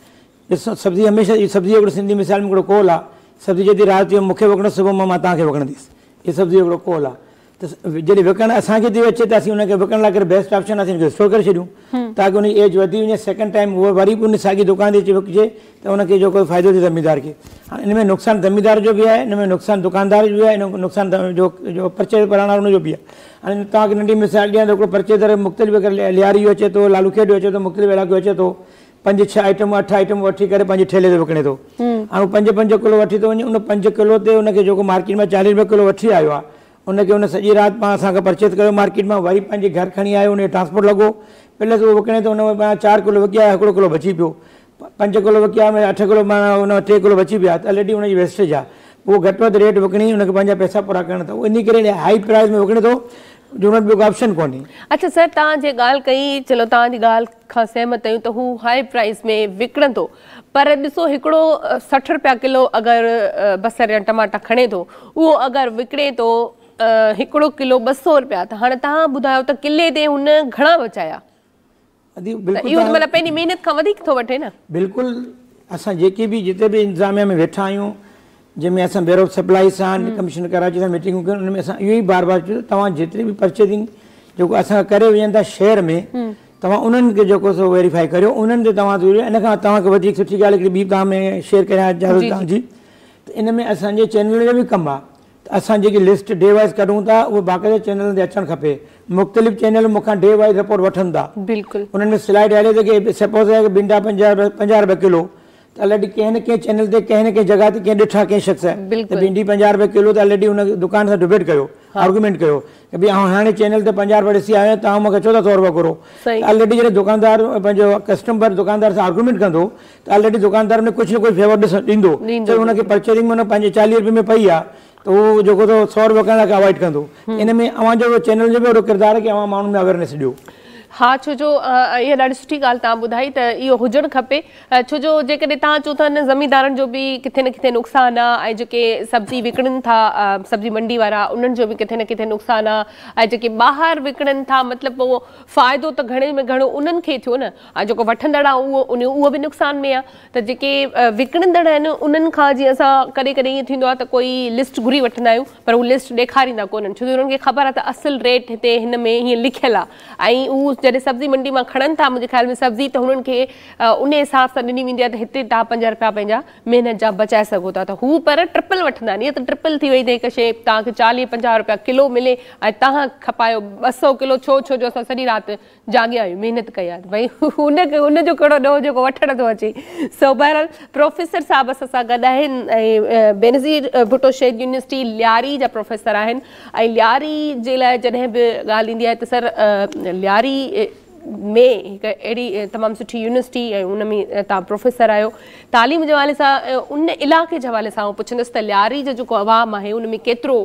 ॾिसो सब्जी हमेशह सब्जी हिकिड़ो सिंधी मिसाल में हिकिड़ो कोल आहे सब्जी जॾहिं राति जो मूंखे विकिणो सुबुह मां तव्हांखे विकिणंदुसि हीअ सब्जी हिकिड़ो कोल आहे त जॾहिं विकिणणु असांखे थी अचे त असीं हुनखे विकिणण लाइ करे बेस्ट ऑप्शन असीं हुनखे स्टोर करे छॾियूं ताकी हुनजी एज वधी वञे सेकेंड टाइम उहो वरी बि उन साॻी दुकान ते अची विकिजे त हुनखे जेको फ़ाइदो थिए ज़मीदार खे हाणे इन में नुक़सानु ज़मीदार जो बि आहे इन में नुक़सानु दुकानदार जो बि आहे इन में नुक़सानु जो परचेज करण वारो हुनजो बि आहे हाणे तव्हांखे नंढी मिसाल ॾियां त हिकिड़ो परचेज़र मुख़्तलिफ़ लियारी अचे थो लालूखेॾ अचे थो मुख़्तलिफ़ इलाइक़ो अचे थो 5-6 आइटम 8 आइटम वठी करे पंहिंजे ठेले ते विकिणे थो हाणे 5 किलो वठी थो वञे उन 5 किलो ते हुनखे जेको मार्केट में 40 रुपए किलो वठी आयो आहे उनखे उन सॼी राति पाण असांखे परचेज कयो मार्केट मां वरी पंहिंजे घर खणी आयो उनखे ट्रांसपोर्ट लॻो पहले त उहो विकिणे थो उन में 4 किलो विकिया 1 किलो बची पियो 5 किलो विकिया में 8 किलो माना हुन 3 किलो बची पिया त ऑलरेडी हुनजी वेस्टेज आहे उहो घटि वधि रेट विकिणी हुनखे पंहिंजा पैसा पूरा करणा अथव इन करे हाई प्राइस में विकिणे थो जो हुन वटि ॿियो ऑप्शन कोन्हे अच्छा सर तव्हां जे ॻाल्हि कई चलो तव्हांजी ॻाल्हि खां सहमत आहियूं त हू हाई प्राइस में विकिणंदो पर ॾिसो हिकिड़ो 60 रुपया किलो अगरि बसर या टमाटा खणे थो उहो अगरि विकिणे थो 1 किलो 200 रुपया त हाणे तव्हां ॿुधायो त किले ते हुन घणा बचाया इहो मतिलबु पंहिंजी महिनत खां वधीक थो वठे न बिल्कुलु असां जेके बि जिते बि इंतिज़ामिया में वेठा आहियूं जंहिंमें असां ब्यूरो ऑफ सप्लाई सां कमिशनर कराची सां मीटिंगूं कयूं उनमें असां इहो ई बार बार चयो तव्हां जेतिरी बि परचेजिंग जेको असां करे वञनि था शहर में तव्हां उन्हनि खे जेको सो वेरीफाई करियो उन्हनि ते तव्हां इन खां तव्हांखे वधीक सुठी ॻाल्हि हिकिड़ी ॿी तव्हां में शेयर करियां इजाज़त तव्हांजी त इन में असांजे चैनल जो बि कमु आहे त असां जेकी लिस्ट डे वाइज़ कढूं था उहो बाक़ाइदा चैनल ते अचणु खपे मुख़्तलिफ़ चैनल मूंखां डे वाइज़ रिपोर्ट वठनि था बिल्कुलु उन्हनि में स्लाइड हले त की सपोज़ आहे की भिंडा 50 रुपए किलो त ऑलरेडी कंहिं न कंहिं चैनल ते कंहिं न कंहिं जॻह ते कंहिं ॾिठा कंहिं शख़्स त भिंडी 50 रुपए किलो त ऑलरेडी हुन दुकान सां डिबेट कयो, आर्गुमेंट कयो कि भई हाणे चैनल ते 50 रुपए ॾिसी आयो तव्हां मूंखे 1400 रुपया घुरो। ऑलरेडी जॾहिं दुकानदार पंहिंजो कस्टमर दुकानदार सां आर्गुमेंट कंदो त ऑलरेडी दुकानदार में कुझु न कुझु फेवर ॾींदो, त हुनखे परचेजिंग में पंहिंजे 40 रुपए में पई आहे त उहो जेको तो 100 रुपया करण लाइ अवॉइड कंदो। इन में अव्हां जो चैनल जो बि वॾो किरदारु आहे कि अव्हां माण्हुनि में अवेयरनेस ॾियो। हाँ, छो जो इहा ॾाढी सुठी ॻाल्हि तव्हां ॿुधाई त इहो हुजणु खपे, छो जो जेकॾहिं तव्हां चओ था न ज़मींदारनि जो बि किथे न किथे नुक़सानु आहे, ऐं जेके सब्जी विकिणनि था सब्जी मंडी वारा उन्हनि जो बि किथे न किथे नुक़सानु आहे, ऐं जेके ॿाहिरि विकिणनि था मतिलबु उहो फ़ाइदो त घणे में घणो उन्हनि खे थियो न, ऐं जेको वठंदड़ आहे उहो बि नुक़सान में आहे। त जेके विकिणंदड़ आहिनि उन्हनि खां जीअं असां कॾहिं कॾहिं ईअं थींदो आहे त कोई लिस्ट घुरी वठंदा आहियूं पर उहा लिस्ट ॾेखारींदा कोन्हनि, छो जो उन्हनि खे ख़बर आहे त असुलु रेट हिते हिन में हीअं लिखियलु आहे, ऐं उहो जॾहिं सब्जी मंडी मां खणनि था मुंहिंजे ख़्याल में सब्जी त हुननि खे उन हिसाब सां ॾिनी वेंदी आहे त हिते तव्हां 5 रुपया पंहिंजा महिनत जा बचाए सघो था, त हू पर ट्रिपल वठंदा आहिनि। ईअं त ट्रिपल थी वई त हिकु शइ तव्हांखे 40-50 रुपया किलो मिले ऐं तव्हां खपायो 200 किलो, छो जो असां सॼी राति जाॻिया आहियूं, महिनत कई आहे, भई हुनजो कहिड़ो ॾोह जेको वठण थो अचे। सो बहरहाल प्रोफेसर साहिब असां सां गॾु आहिनि ऐं बेनज़ीर भुट्टो शहीद यूनिवर्सिटी लियारी जा प्रोफेसर आहिनि, ऐं लियारी जे लाइ जॾहिं बि ॻाल्हि ईंदी आहे त सर लियारी में हिकु अहिड़ी तमामु सुठी यूनिवर्सिटी ऐं उन में तव्हां प्रोफेसर आहियो, तालीम जे हवाले सां उन इलाइक़े जे हवाले सां पुछंदसि त लियारी जो जेको अवाम आहे उन में केतिरो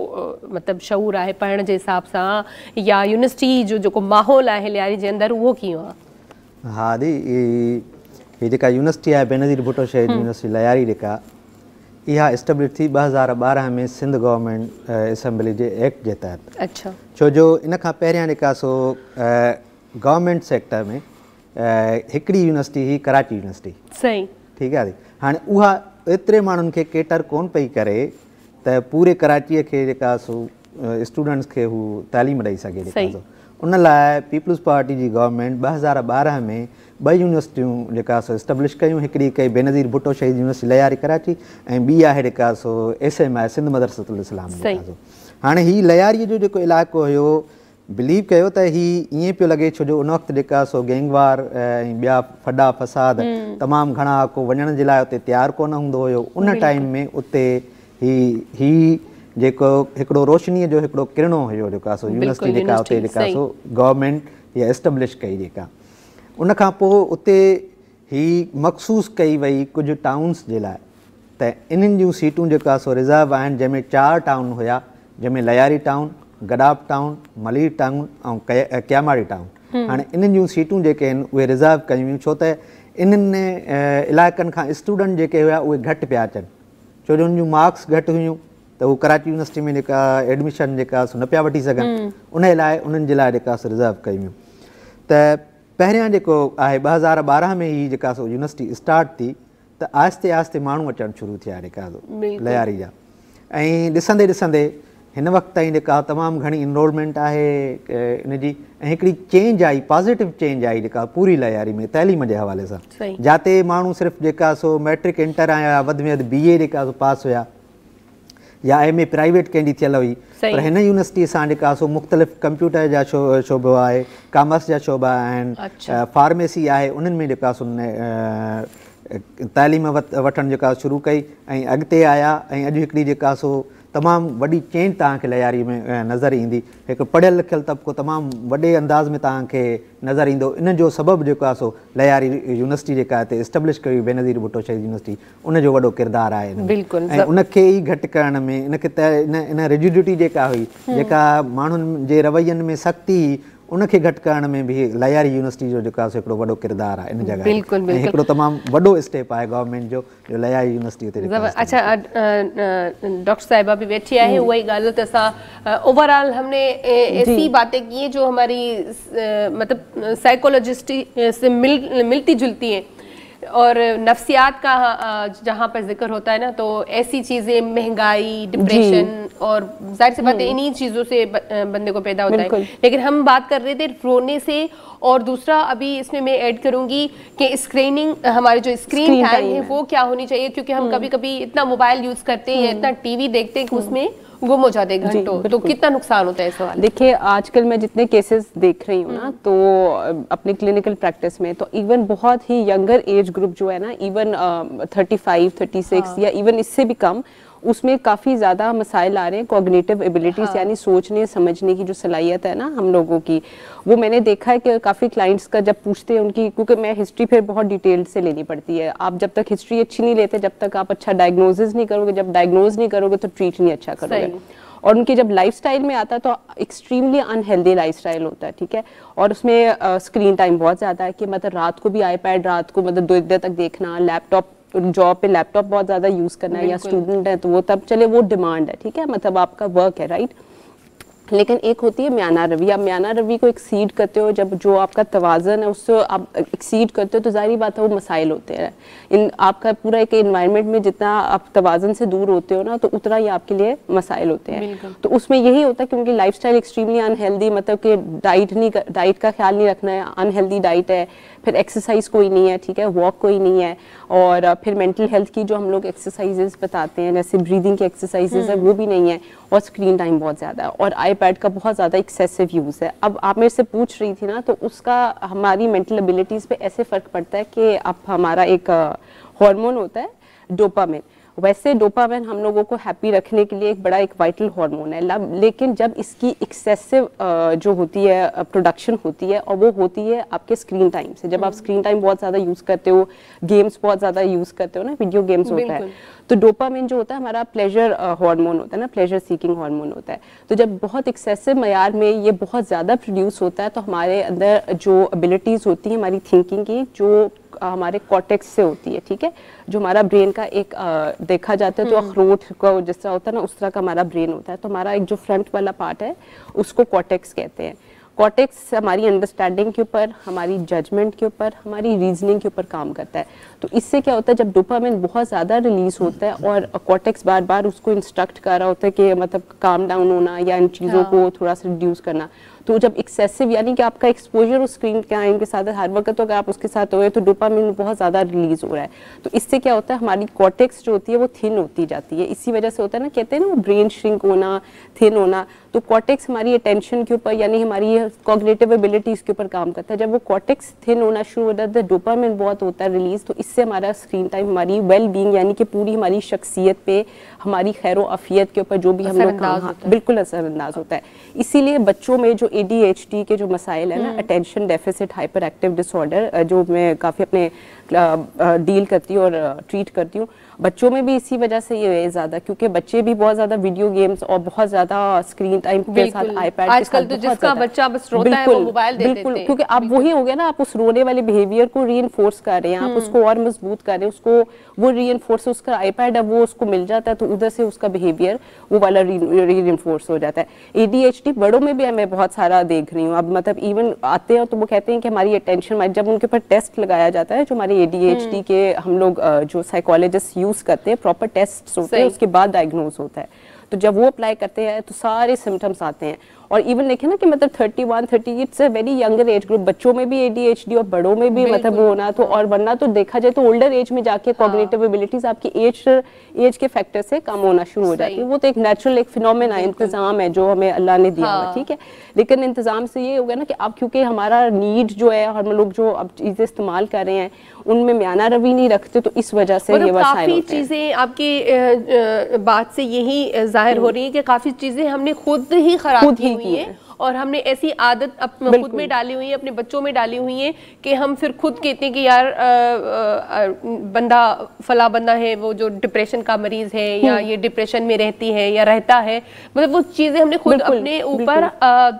मतिलबु शऊर आहे पढ़ण जे हिसाब सां, या यूनिवर्सिटी जो जेको माहौल आहे लियारी जे अंदरि उहो कीअं आहे? हा दी, हीअ जेका यूनिवर्सिटी आहे बेनज़ीर भुट्टो शहीद यूनिवर्सिटी लियारी जेका इहा इस्टेब्लिश थी 2012 में सिंध गवर्नमेंट असेंबली जे एक्ट जे तहत। अच्छा। छो जो इन खां पहिरियां जेका सो गवर्नमेंट सेक्टर में हिकिड़ी यूनिवर्सिटी हुई कराची यूनिवर्सिटी। सही। ठीकु आहे। हाणे उहा एतिरे माण्हुनि खे केटर कोन पई करे त पूरे कराचीअ खे जेका सो स्टूडेंट्स खे हू तालीम ॾेई सघे जेका सो उन लाइ पीपल्स पार्टी जी गवर्नमेंट 2012 में 2 यूनिवर्सिटियूं जेका सो इस्टेब्लिश कयूं, हिकिड़ी कई बेनज़ीर भुट्टो शहीद यूनिवर्सिटी लियारी कराची ऐं ॿी आहे जेका सो SMI सिंध मदरसतुल इस्लाम जेका सो। हाणे हीअ लियारीअ जो जेको इलाइक़ो हुयो बिलीव कयो त हीअ ईअं पियो लॻे, छो जो उन वक़्तु जेका सो गैंगवार ऐं ॿिया फॾा फसाद तमामु घणा को वञण जे लाइ उते तयारु कोन हूंदो हुयो। उन टाइम में उते ही जेको हिकिड़ो रोशनीअ जो हिकिड़ो किरणो हुयो जेका सो यूनिवर्सिटी जेका उते जेका सो गवर्नमेंट इहा एस्टेब्लिश कई जेका, उन खां पोइ उते ही मखसूस कई वई कुझु टाउन्स जे लाइ त इन्हनि जूं सीटूं जेका सो रिज़र्व आहिनि, जंहिंमें 4 टाउन हुया, जंहिंमें Lyari town, गडाब town, Malir town ऐं क्यामाड़ी टाउन। हाणे इन्हनि जूं सीटूं जेके आहिनि उहे रिज़र्व कयूं हुयूं, छो त इन्हनि इलाइक़नि खां स्टूडेंट जेके हुआ उहे घटि पिया अचनि, छो जो उन जूं मार्क्स घटि हुयूं त उहो कराची यूनिवर्सिटी में जेका एडमिशन जेका सो न पिया वठी सघनि, उन लाइ उन्हनि जे लाइ जेका सो रिज़र्व कयूं हुयूं। त पहिरियां जेको आहे 2012 में ही जेका सो यूनिवर्सिटी स्टार्ट थी त आहिस्ते आहिस्ते माण्हू अचणु शुरू थिया जेका सो लियारी जा, ऐं ॾिसंदे ॾिसंदे हिन वक़्त ताईं जेका तमामु घणी इनरोलमेंट आहे इन जी, ऐं हिकिड़ी चेंज आई, पॉज़िटिव चेंज आई जेका पूरी लियारी में तइलीम जे हवाले सां, जिते माण्हू सिर्फ़ु जेका सो मैट्रिक इंटर या वधि में वधि BA जेका सो पास हुया या MA प्राइवेट कंहिंजी थियल हुई, पर हिन यूनिवर्सिटी सां जेका सो मुख़्तलिफ़ कंप्यूटर जा शोबो आहे, कॉमर्स जा शोबा आहिनि, फार्मेसी आहे, उन्हनि में जेका सो तालीम वठणु जेका शुरू कई ऐं अॻिते आया। ऐं अॼु हिकिड़ी जेका सो तमामु वॾी चेंज तव्हांखे लियारी में नज़र ईंदी, हिकु पढ़ियल लिखियल तबिको तमामु वॾे अंदाज़ में तव्हांखे नज़र ईंदो। इन जो सबबु जेको आहे सो लियारी यूनिवर्सिटी जेका हिते इस्टेब्लिश कई बेनज़ीर भुट्टो शहीद यूनिवर्सिटी, उनजो वॾो किरदारु आहे ऐं उनखे ई घटि करण में इनखे इन रिजिडिटी जेका हुई, जेका माण्हुनि जे रवैयनि में सख़्ती उनखे घटि करण में बि लियारी यूनिवर्सिटी जो जेको आहे सो हिकिड़ो वॾो किरदारु आहे इन जॻह ते, ऐं हिकिड़ो तमामु वॾो स्टेप आहे गवर्नमेंट जो लियारी यूनिवर्सिटी ते। अच्छा, डॉक्टर साहिबा भी बैठी आहे, वही ॻाल्हि त असां ओवरऑल हमने ऐसी बातें की हैं जो हमारी मतलब साइकोलॉजिस्ट से मिलती जुलती हैं, और नफ्सियात का जहाँ पर जिक्र होता है ना, तो ऐसी चीज़ें महंगाई, डिप्रेशन और जाहिर सी बात है इन्हीं चीज़ों से बंदे को पैदा होता है। लेकिन हम बात कर रहे थे रोने से, और दूसरा अभी इसमें मैं ऐड करूँगी कि स्क्रीनिंग, हमारे जो स्क्रीन टाइम है वो क्या होनी चाहिए, क्योंकि हम कभी कभी इतना मोबाइल यूज़ करते हैं, इतना TV देखते हैं कि उसमें गुम हो जाते हैं घंटों, तो कितना नुकसान होता है इस सवाल? देखिए आजकल मैं जितने केसेस देख रही हूँ ना, तो अपने क्लिनिकल प्रैक्टिस में तो इवन बहुत ही यंगर एज ग्रुप जो है ना, इवन 35, 36 या इवन इससे भी कम, उसमें काफ़ी ज़्यादा मसाइल आ रहे हैं कॉग्निटिव एबिलिटीज़, यानी सोचने समझने की जो सलाहियत है ना हम लोगों की, वो मैंने देखा है कि काफ़ी क्लाइंट्स का जब पूछते हैं उनकी, क्योंकि मैं हिस्ट्री फिर बहुत डिटेल से लेनी पड़ती है, आप जब तक हिस्ट्री अच्छी नहीं लेते, जब तक आप अच्छा डायग्नोसिस नहीं करोगे, जब डायग्नोज नहीं करोगे तो ट्रीट नहीं अच्छा करोगे। और उनके जब लाइफस्टाइल में आता है तो एक्सट्रीमली अनहेल्दी लाइफस्टाइल होता है, ठीक है, और उसमें स्क्रीन टाइम बहुत ज़्यादा है कि मतलब रात को भी आईपैड, रात को मतलब 2 देर तक देखना, लैपटॉप, जॉब पे लैपटॉप बहुत ज़्यादा यूज़ करना है, या स्टूडेंट है तो वो तब चले, वो डिमांड है, ठीक है, मतलब आपका वर्क है, राइट। लेकिन एक होती है म्याना रवि, आप म्याना रवि को एक्सीड करते हो, जब जो आपका तवाज़न है उससे आप एक्सीड करते हो तो ज़ाहिर बात है वो मसाइल होते हैं। इन आपका पूरा एक एनवायरनमेंट में जितना आप तवाज़न से दूर होते हो ना, तो उतना ही आपके लिए मसाइल होते हैं। तो उसमें यही होता है कि उनकी लाइफस्टाइल एक्सट्रीमली अनहेल्दी, मतलब कि डाइट का ख्याल नहीं रखना है, अनहेल्दी डाइट है, फिर एक्सरसाइज कोई नहीं है, ठीक है, वॉक कोई नहीं है, और फिर मेंटल हेल्थ की जो हम लोग एक्सरसाइजेज बताते हैं जैसे ब्रीदिंग की एक्सरसाइजेज है वो भी नहीं है, और स्क्रीन टाइम बहुत ज़्यादा है, और आईपैड का बहुत ज़्यादा एक्सेसिव यूज़ है। अब आप मेरे से पूछ रही थी ना, तो उसका हमारी मेंटल एबिलिटीज़ पे ऐसे फ़र्क पड़ता है कि अब हमारा एक हार्मोन होता है डोपामिन, वैसे डोपामिन हम लोगों को हैप्पी रखने के लिए एक बड़ा एक वाइटल हार्मोन है, लेकिन जब इसकी एक्सेसिव जो होती है प्रोडक्शन होती है, और वो होती है आपके स्क्रीन टाइम से, जब आप स्क्रीन टाइम बहुत ज़्यादा यूज़ करते हो, गेम्स बहुत ज़्यादा यूज़ करते हो ना, वीडियो गेम्स होता है, तो डोपामिन जो होता है हमारा प्लेजर हार्मोन होता है ना, प्लेजर सीकिंग हार्मोन होता है, तो जब बहुत एक्सेसिव मयार में ये बहुत ज़्यादा प्रोड्यूस होता है, तो हमारे अंदर जो एबिलिटीज़ होती हैं हमारी थिंकिंग की, जो हमारे कॉर्टेक्स से होती है, ठीक है, जो हमारा ब्रेन का एक देखा जाता है तो अखरोट का जिस तरह होता है ना, उस तरह का हमारा ब्रेन होता है, तो हमारा एक जो फ्रंट वाला पार्ट है उसको कॉर्टेक्स कहते हैं। कॉर्टेक्स हमारी अंडरस्टैंडिंग के ऊपर, हमारी जजमेंट के ऊपर, हमारी रीजनिंग के ऊपर काम करता है। तो इससे क्या होता है, जब डोपामिन बहुत ज़्यादा रिलीज होता है और कॉर्टेक्स बार बार उसको इंस्ट्रक्ट कर रहा होता है कि मतलब काम डाउन होना या इन चीज़ों को थोड़ा सा रिड्यूस करना, तो जब एक्सेसिव यानी कि आपका एक्सपोजर उस स्क्रीन टाइम के साथ हर वक्त, तो अगर आप उसके साथ हो तो डोपामिन बहुत ज़्यादा रिलीज हो रहा है, तो इससे क्या होता है हमारी कॉर्टेक्स जो होती है वो थिन होती जाती है। इसी वजह से होता है ना, कहते हैं ना वो ब्रेन श्रिंक होना, थिन होना, तो कॉर्टेक्स हमारी अटेंशन के ऊपर यानी हमारी कॉग्निटिव एबिलिटीज़ के ऊपर काम करता है। जब वो कॉर्टेक्स थिन होना शुरू हो जाता है, डोपामिन बहुत होता है रिलीज, तो इससे हमारा स्क्रीन टाइम, हमारी वेल बीइंग यानी कि पूरी हमारी शख्सियत पे, हमारी खैर अफियत के ऊपर जो भी हम लोग काम, बिल्कुल असरअंदाज होता है। इसीलिए बच्चों में जो ADHD के जो मसाइल है ना, attention deficit hyper active disorder, जो मैं काफ़ी अपने डील करती हूँ और ट्रीट करती हूँ, बच्चों में भी इसी वजह से ये है ज़्यादा, क्योंकि बच्चे भी बहुत ज़्यादा वीडियो गेम्स और बहुत ज़्यादा स्क्रीन टाइम के साथ आईपैड के साथ, तो जिसका बच्चा बस रोता है वो मोबाइल दे देते हैं, क्योंकि आप वही हो गया ना, आप उस रोने वाले बिहेवियर को रीइंफोर्स कर रहे हैं, आप उसको और मजबूत कर रहे हैं, उसको वो रीइंफोर्स, उसका आईपैड है वो उसको मिल जाता है, तो उधर से उसका बिहेवियर वो वाला रीइंफोर्स हो जाता है। ADHD बड़ों में भी मैं बहुत सारा देख रही हूँ, अब मतलब इवन आते हैं तो वो कहते हैं कि हमारी अटेंशन, जब उनके ऊपर टेस्ट लगाया जाता है, जो हमारे ADHD के हम लोग जो साइकोलॉजिस्ट यूज करते हैं, प्रॉपर टेस्ट होते हैं, उसके बाद डायग्नोज होता है, तो जब वो अप्लाई करते हैं तो सारे सिम्टम्स आते हैं। और इवन देखें ना कि मतलब 31, 30 it's a very younger age group, बच्चों में भी ADHD और बड़ों में भी मतलब वो होना, तो और वरना तो देखा जाए तो ओल्डर एज में जाके कॉग्निटिव एबिलिटीज आपकी एज के फैक्टर से कम होना शुरू हो जाती है। वो तो एक नेचुरल एक फिनोमेना है, इंतजाम है जो हमें अल्लाह ने दिया हुआ, ठीक है, लेकिन इंतजाम से ये हो गया ना कि अब क्योंकि हमारा नीड जो है, हम लोग जो अब चीजें इस्तेमाल कर रहे हैं उनमें म्याना रवि नहीं रखते, तो इस वजह से ये वसाइल होते हैं। चीजें आपकी बात से यही जाहिर हो रही है कि काफी चीजें हमने खुद ही खराब की हुई है, और हमने ऐसी आदत अपने खुद में डाली हुई है, अपने बच्चों में डाली हुई है कि हम फिर खुद कहते हैं कि यार बंदा फला बंदा है वो जो डिप्रेशन का मरीज है, या ये डिप्रेशन में रहती है या रहता है, मतलब वो चीज़ें हमने खुद अपने ऊपर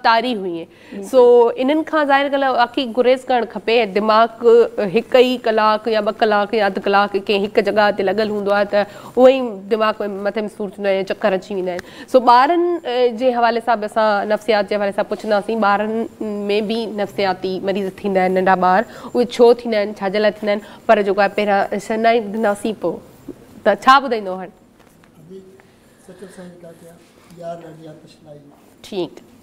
तारी हुई हैं। सो इन्हनि खां ज़ाहिर कल आखी गुरेज़ करणु खपे, दिमाग़ हिकु ई कलाक या 2 कलाक या अधु कलाक कंहिं हिकु जॻह ते लॻल हूंदो आहे, त उहो ई दिमाग़ में मथे में सूर थींदो आहे, चक्कर अची वेंदा आहिनि। सो ॿारनि जे हवाले सां बि असां नफ़्सियात जे सां पुछंदासीं, ॿारनि में बि नफ़्सियाती मरीज़ थींदा आहिनि, नंढा ॿार उहे छो थींदा आहिनि, छाजे लाइ थींदा आहिनि, पर जेको आहे पहिरियां सनाईंदासीं पोइ, त छा ॿुधाईंदो हाणे? ठीकु।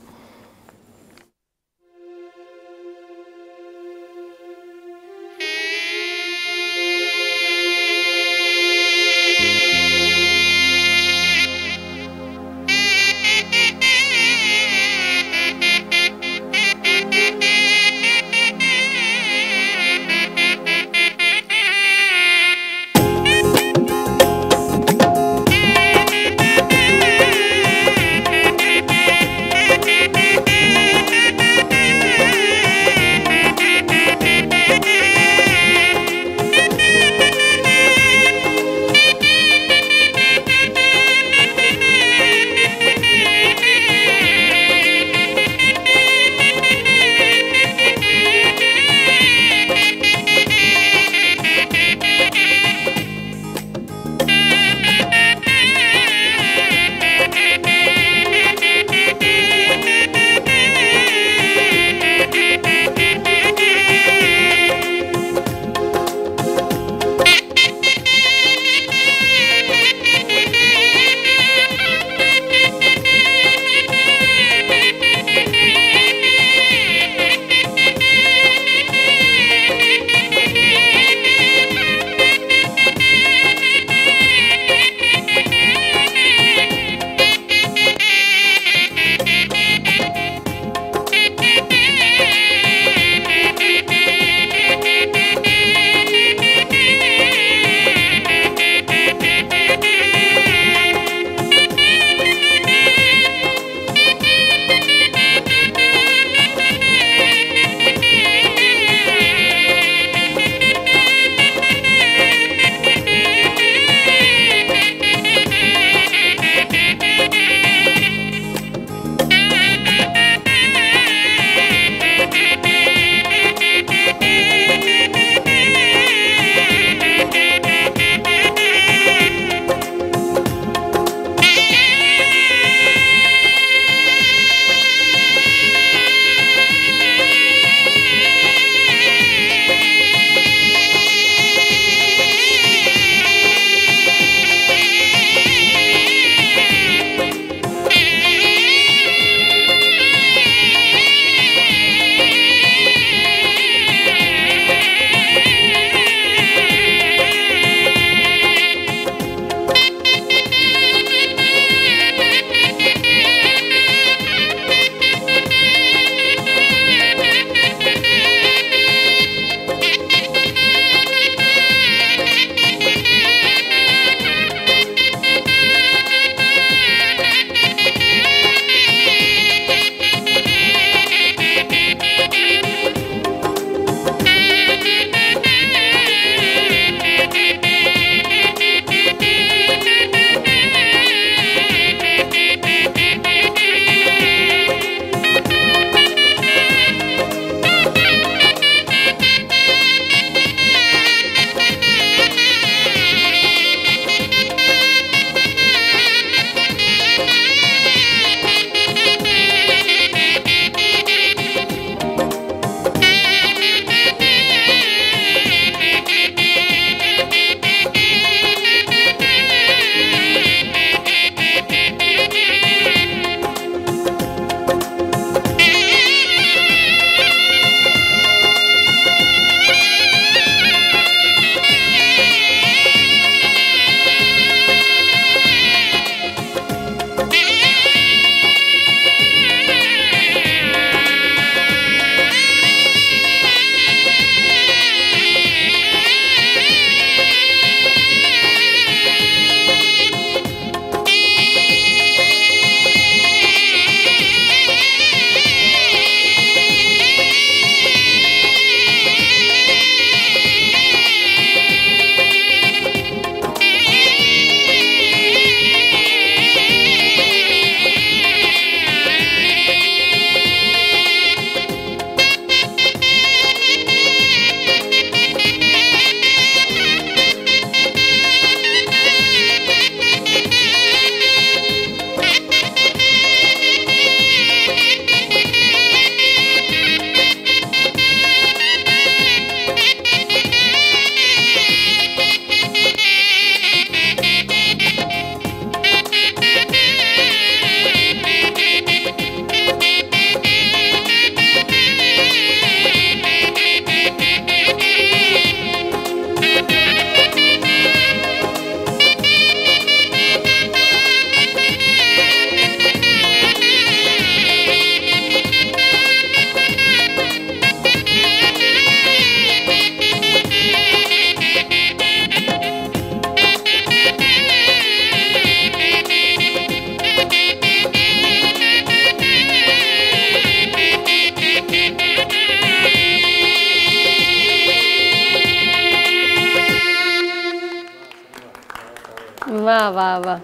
वाह वाह वाह,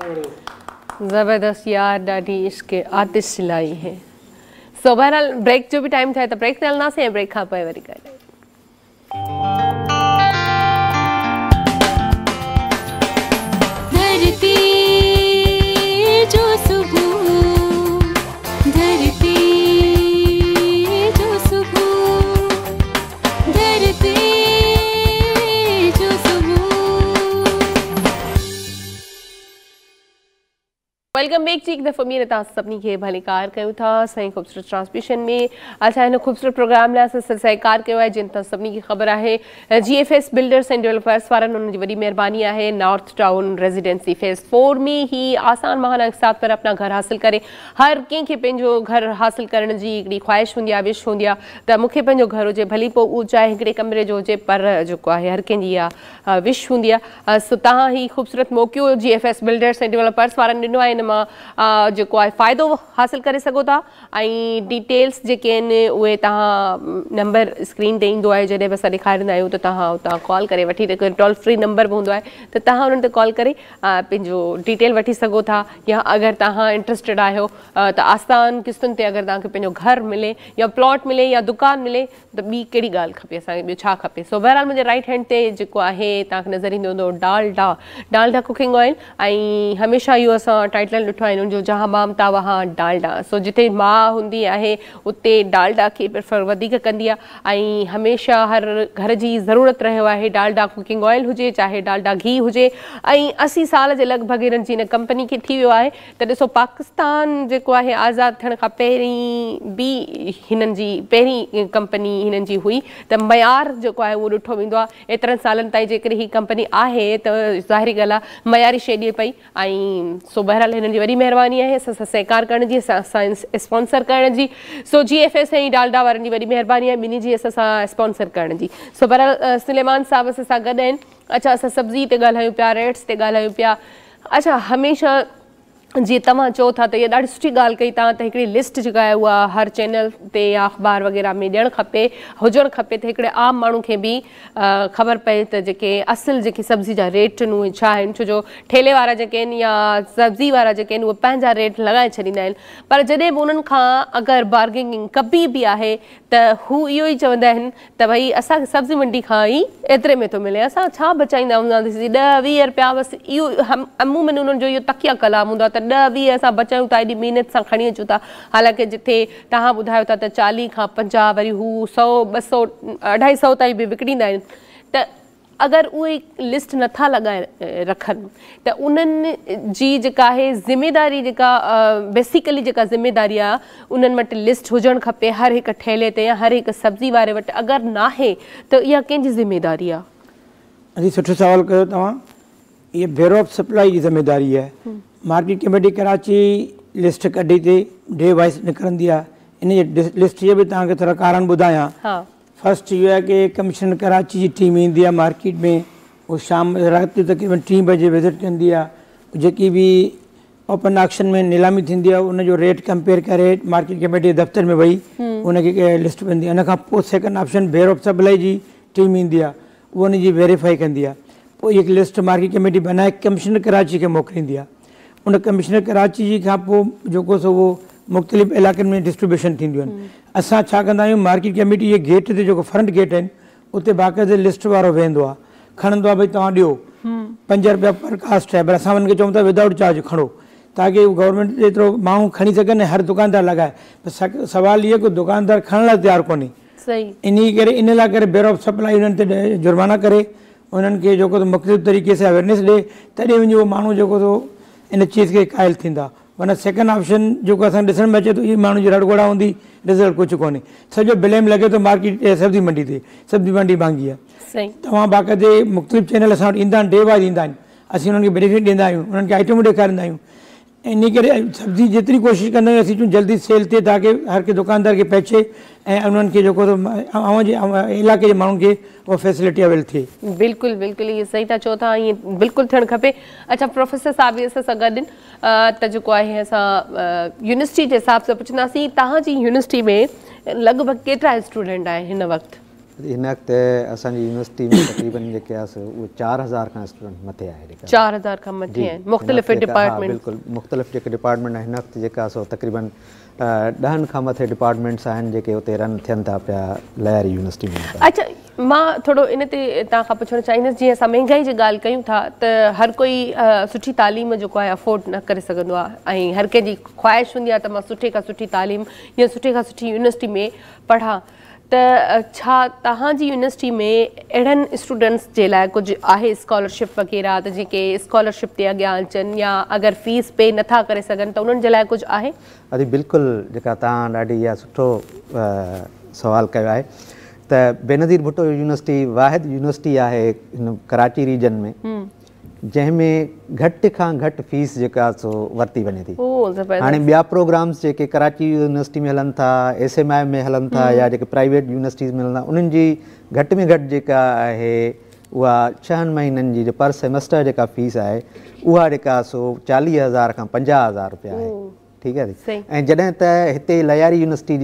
ज़बरदस्त यार, ॾाढी इश्क आतिश सिलाई है। सो बहरहाल ब्रेक जो भी टाइम थिए त ब्रेक ते हलंदासीं ऐं ब्रेक खां पोइ वरी ॻाल्हायूं। धरती जो सुबह, धरती जो सुबह, धरती जो सुबह। वेलकम बैक जी, एक दफ़ो ॿीहर तव्हां सभिनी खे भलीकार कयूं था असांजी ख़ूबसूरत ट्रांसमिशन में। असां हिन ख़ूबसूरत प्रोग्राम लाइ असां सहकार कयो आहे, जिन तव्हां सभिनी खे ख़बर आहे GFS बिल्डर्स एंड डेवलपर्स वारनि उन्हनि जी वॾी महिरबानी आहे। नॉर्थ टाउन रेजिडेंसी फेज़ 4 में ही आसान महाना के साथ पर अपना घर हासिल करे। हर कंहिंखे पंहिंजो घर हासिल करण जी हिकिड़ी ख़्वाहिश हूंदी आहे, विश हूंदी आहे त मूंखे पंहिंजो घर हुजे, भली पोइ उहो चाहे हिकिड़े कमरे जो हुजे, पर जेको आहे हर कंहिंजी इहा विश हूंदी आहे। सो तव्हां ही ख़ूबसूरत मौक़ो GFS बिल्डर्स एंड डेवलपर्स वारनि ॾिनो आहे, हिन मां जेको आहे फ़ाइदो हासिल करे सघो था। ऐं डिटेल्स जेके आहिनि उहे तव्हां नंबर स्क्रीन ते ईंदो आहे, जॾहिं बि असां ॾेखारींदा आहियूं त तव्हां उतां कॉल करे वठी, टोल फ्री नंबर बि हूंदो आहे त तव्हां उन्हनि ते कॉल करे पंहिंजो डिटेल वठी सघो था। या अगरि तव्हां इंट्रस्टेड आहियो त आसान किस्तुनि ते अगरि तव्हांखे पंहिंजो घर मिले या प्लॉट मिले या दुकान मिले त ॿी कहिड़ी ॻाल्हि खपे असांखे, ॿियो छा खपे। सो बहरहाल मुंहिंजे राइट हैंड ते जेको आहे तव्हांखे नज़र ईंदो हूंदो डालडा कुकिंग ऑयल। ऐं हमेशह इहो असां टाइटल ॾिठो आहे हुनजो, जहाँ माम था वहाँ डालडा। सो जिते माउ हूंदी आहे उते डालडा खे प्रिफर वधीक कंदी आहे। ऐं हमेशह हर घर जी ज़रूरत रहियो आहे डालडा कुकिंग ऑयल हुजे, चाहे डालडा घी हुजे। ऐं 80 साल जे लॻभॻि हिननि जी हिन कंपनी खे थी वियो आहे। त ॾिसो, पाकिस्तान जेको आहे आज़ादु थियण खां पहिरीं बि हिननि जी पहिरीं कंपनी हिननि जी हुई, त मयार जेको आहे उहो ॾिठो वेंदो आहे। एतिरनि सालनि ताईं जेकॾहिं हीअ कंपनी आहे त ज़ाहिरी ॻाल्हि आहे मयारी शइ ॾिए पई। ऐं सो बहरहाल हिननि जी वॾी महिरबानी आहे असां सां सहकार करण जी, असां स्पॉन्सर करण जी। सो GFS ऐं डालडा वारनि जी वॾी महिरबानी आहे ॿिन्ही जी असां सां स्पॉन्सर करण जी। सो बहरहाल सुलेमान साहब असां सां गॾु आहिनि। अच्छा, असां सब्ज़ी ते ॻाल्हायूं पिया, रेट्स ते ॻाल्हायूं पिया। अच्छा, हमेशह जीअं तव्हां चओ था त इहा ॾाढी सुठी ॻाल्हि कई तव्हां त हिकिड़ी लिस्ट जेका आहे उहा हर चैनल ते या अख़बार वग़ैरह में ॾियणु खपे, हुजणु खपे, त हिकिड़े आम माण्हू खे बि ख़बर पए त जेके असुलु जेकी सब्ज़ी जा रेट आहिनि उहे छा आहिनि। छो जो ठेले वारा जेके आहिनि या सब्ज़ी वारा जेके आहिनि उहे पंहिंजा रेट लॻाए छॾींदा आहिनि, पर जॾहिं बि उन्हनि खां अगरि बार्गेनिंग कबी बि आहे त हू इहो ई चवंदा आहिनि त भई असांखे सब्ज़ी मंडी खां ई एतिरे में थो मिले, असां छा बचाईंदा हूंदासीं 10-20 रुपया बसि। इहो अमूमन उन्हनि जो इहो तकिया कलाम हूंदो आहे त 10-20 असां बचायूं था, एॾी महिनत सां खणी अचूं था। हालांकि जिथे तव्हां ॿुधायो था त 40 खां 50 वरी हू 100-200 250 ताईं बि विकिणींदा आहिनि। त अगरि उहे लिस्ट नथा लॻाए रखनि त उन्हनि जी जेका आहे ज़िमेदारी, जेका बेसिकली जेका ज़िमेदारी आहे उन्हनि वटि लिस्ट हुजणु खपे हर हिकु ठेले ते या हर हिकु सब्ज़ी वारे वटि। अगरि नाहे त इहा कंहिंजी ज़िमेदारी आहे? अजी सुठो सवाल कयो तव्हां। ये ब्यूरो ऑफ सप्लाई की जिम्मेदारी है। मार्केट कमेटी कराची लिस्ट कढी थी, डे वाइज निकिरंदी आहे। इन लिस्ट जे भी तव्हांखे थोड़ा कारण ॿुधायां। फर्स्ट ये है कि कमिश्नर कराची की टीम ईंदी आहे मार्केट में, वो शाम रात जो तकरीबन 3 बजे विज़िट कंदी आहे। जेकी भी ओपन ऑक्शन में नीलामी थींदी आहे उनजो रेट कंपेयर करे मार्केट कमेटी दफ़्तर में वही उनखे लिस्ट वेंदी आहे। उन खां पोइ second option bureau of supply जी टीम ईंदी आहे, वो उनजी वेरीफाई कंदी आहे। पोइ हिकु लिस्ट मार्केट कमेटी बनाए कमिश्नर कराची खे मोकिलींदी आहे। उन कमिश्नर कराची जी खां पोइ जेको सो उहो मुख़्तलिफ़ इलाइक़नि में डिस्ट्रीब्यूशन थींदियूं आहिनि। असां छा कंदा आहियूं, मार्केट कमेटी जे गेट ते जेको फ्रंट गेट आहिनि उते बाक़ाइदे लिस्ट वारो वेंदो आहे, खणंदो आहे, भई तव्हां ॾियो 5 रुपया पर कास्ट आहे, पर असां हुनखे चऊं था विदाउट चार्ज खणो, ताकि गवर्नमेंट एतिरो माण्हू खणी सघनि, हर दुकानदार लॻाए। पर सवाल इहो कि दुकानदार खणण लाइ तयारु कोन्हे। इन लाइ करे ब्यूरो ऑफ सप्लाई उन्हनि ते जुर्माना करे उन्हनि खे जेको मुख़्तलिफ़ तरीक़े सां अवेयरनेस ॾे, तॾहिं वञी उहो माण्हू जेको इन चीज़ के क़ाइल थींदा। वरना सेकंड ऑप्शन जेको असांखे ॾिसण में अचे थो, इहे माण्हू जी रड़गोड़ा हूंदी, रिज़ल्ट कुझु कोन्हे। सॼो ब्लेम लॻे थो मार्केट सब्ज़ी मंडी ते, सब्ज़ी मंडी महांगी आहे। तव्हां बाक़ाइदे मुख़्तलिफ़ चैनल असां वटि ईंदा आहिनि, डे वाइज ईंदा आहिनि, असीं उन्हनि खे बेनिफिट ॾींदा आहियूं, उन्हनि खे आइटमूं ॾेखारींदा आहियूं। इन करे सब्ज़ी जेतिरी कोशिशि कंदा आहियूं असीं जल्दी सेल थिए, ताकि हर कंहिं दुकानदार खे पहुचे ऐं उन्हनि खे जेको इलाइक़े जे माण्हुनि खे उहा फैसिलिटी अवेल थिए। बिल्कुलु बिल्कुलु, इहे सही था चओ था, ईअं बिल्कुलु थियणु खपे। अच्छा, प्रोफेसर साहब बि असां सां गॾु आहिनि, त जेको आहे असां यूनिवर्सिटी जे हिसाब सां पुछंदासीं, तव्हांजी यूनिवर्सिटी में लॻभॻि केतिरा स्टूडेंट आहिनि हिन वक़्तु? हिन वक़्तु असांजी यूनिवर्सिटी में तक़रीबन जेके आहे उहे 4000 खां स्टूडेंट मथे आहे 4000 खां मथे आहिनि मुख़्तलिफ़ डिपार्टमेंट। बिल्कुलु मुख़्तलिफ़ जेके डिपार्टमेंट हिन वक़्तु जेका सो तक़रीबन 10 खां मथे डिपार्टमेंट्स आहिनि जेके उते रन थियनि था पिया लयारी यूनिवर्सिटी में। अच्छा मां थोरो इन ते तव्हां खां पुछणु चाहींदसि, जीअं असां महांगाई जी ॻाल्हि कयूं था त हर कोई सुठी तालीम जेको आहे अफोर्ड न करे सघंदो आहे ऐं हर कंहिंजी ख़्वाहिश हूंदी आहे त मां सुठे खां सुठी तालीम या सुठे खां सुठी यूनिवर्सिटी में पढ़ां, त छा तव्हांजी यूनिवर्सिटी में अहिड़नि स्टूडेंट्स जे लाइ कुझु आहे स्कॉलरशिप वग़ैरह त जेके स्कॉलरशिप ते अॻियां अचनि या अगरि फीस पे नथा करे सघनि त उन्हनि जे लाइ कुझु आहे? अरे बिल्कुलु, जेका तव्हां ॾाढी इहा सुठो सवाल कयो आहे त बेनज़ीर भुट्टो यूनिवर्सिटी वाहिद यूनिवर्सिटी आहे हिन कराची रीजन में जंहिंमें घटि खां घटि फीस जेका सो वरिती वञे थी। हाणे ॿिया प्रोग्राम्स जेके कराची यूनिवर्सिटी में हलनि था, SMI में हलनि था या जेके प्राइवेट यूनिवर्सिटीज़ में हलनि था, उन्हनि जी घटि में घटि जेका आहे उहा 6 महीननि जी पर सेमेस्टर जेका फीस आहे उहा जेका सो 40,000 खां 50,000 रुपया आहे। ठीकु आहे नी। ऐं जॾहिं त हिते लयारी यूनिवर्सिटी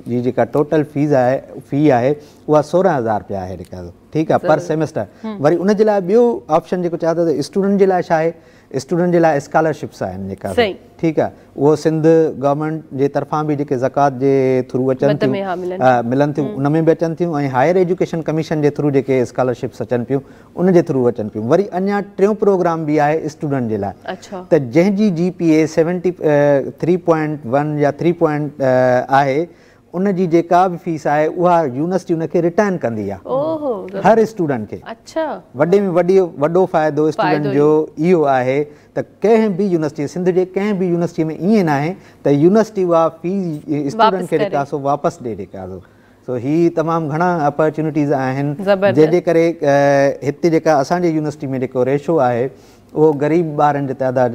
जी जेका टोटल फ़ी आहे उहा 16,000 रुपया आहे जेका। ठीकु आहे पर सेमेस्टर। वरी उन जे लाइ ॿियो ऑप्शन जेको चवां थो त स्टूडेंट जे लाइ छा आहे, स्टूडेंट जे लाइ स्कॉलरशिप्स आहिनि जेका। ठीकु आहे, उहो सिंध गवर्नमेंट जे तरफ़ां बि जेके ज़कात जे थ्रू अचनि थियूं मिलनि थियूं उन में बि अचनि थियूं ऐं हायर एजुकेशन कमीशन जे थ्रू जेके स्कॉलरशिप्स अचनि पियूं उन जे थ्रू अचनि पियूं। वरी अञा टियों प्रोग्राम बि आहे स्टूडेंट जे लाइ त जंहिंजी GPA 73.1 या 3 आहे उन जी जेका बि फीस आहे उहा यूनिवर्सिटी उनखे रिटर्न कंदी आहे हर स्टूडेंट खे। वॾे में वॾो फ़ाइदो स्टूडेंट जो इहो आहे त कंहिं बि यूनिवर्सिटी, सिंध जे कंहिं बि यूनिवर्सिटी में ईअं न आहे त यूनिवर्सिटी उहा फीस स्टूडेंट खे जेका सो वापसि ॾे जेका सो ही तमामु घणा अपॉर्चुनिटीज़ आहिनि जंहिंजे करे हिते जेका असांजे यूनिवर्सिटी में जेको रेशो आहे उहो ग़रीब ॿारनि जे तइदाद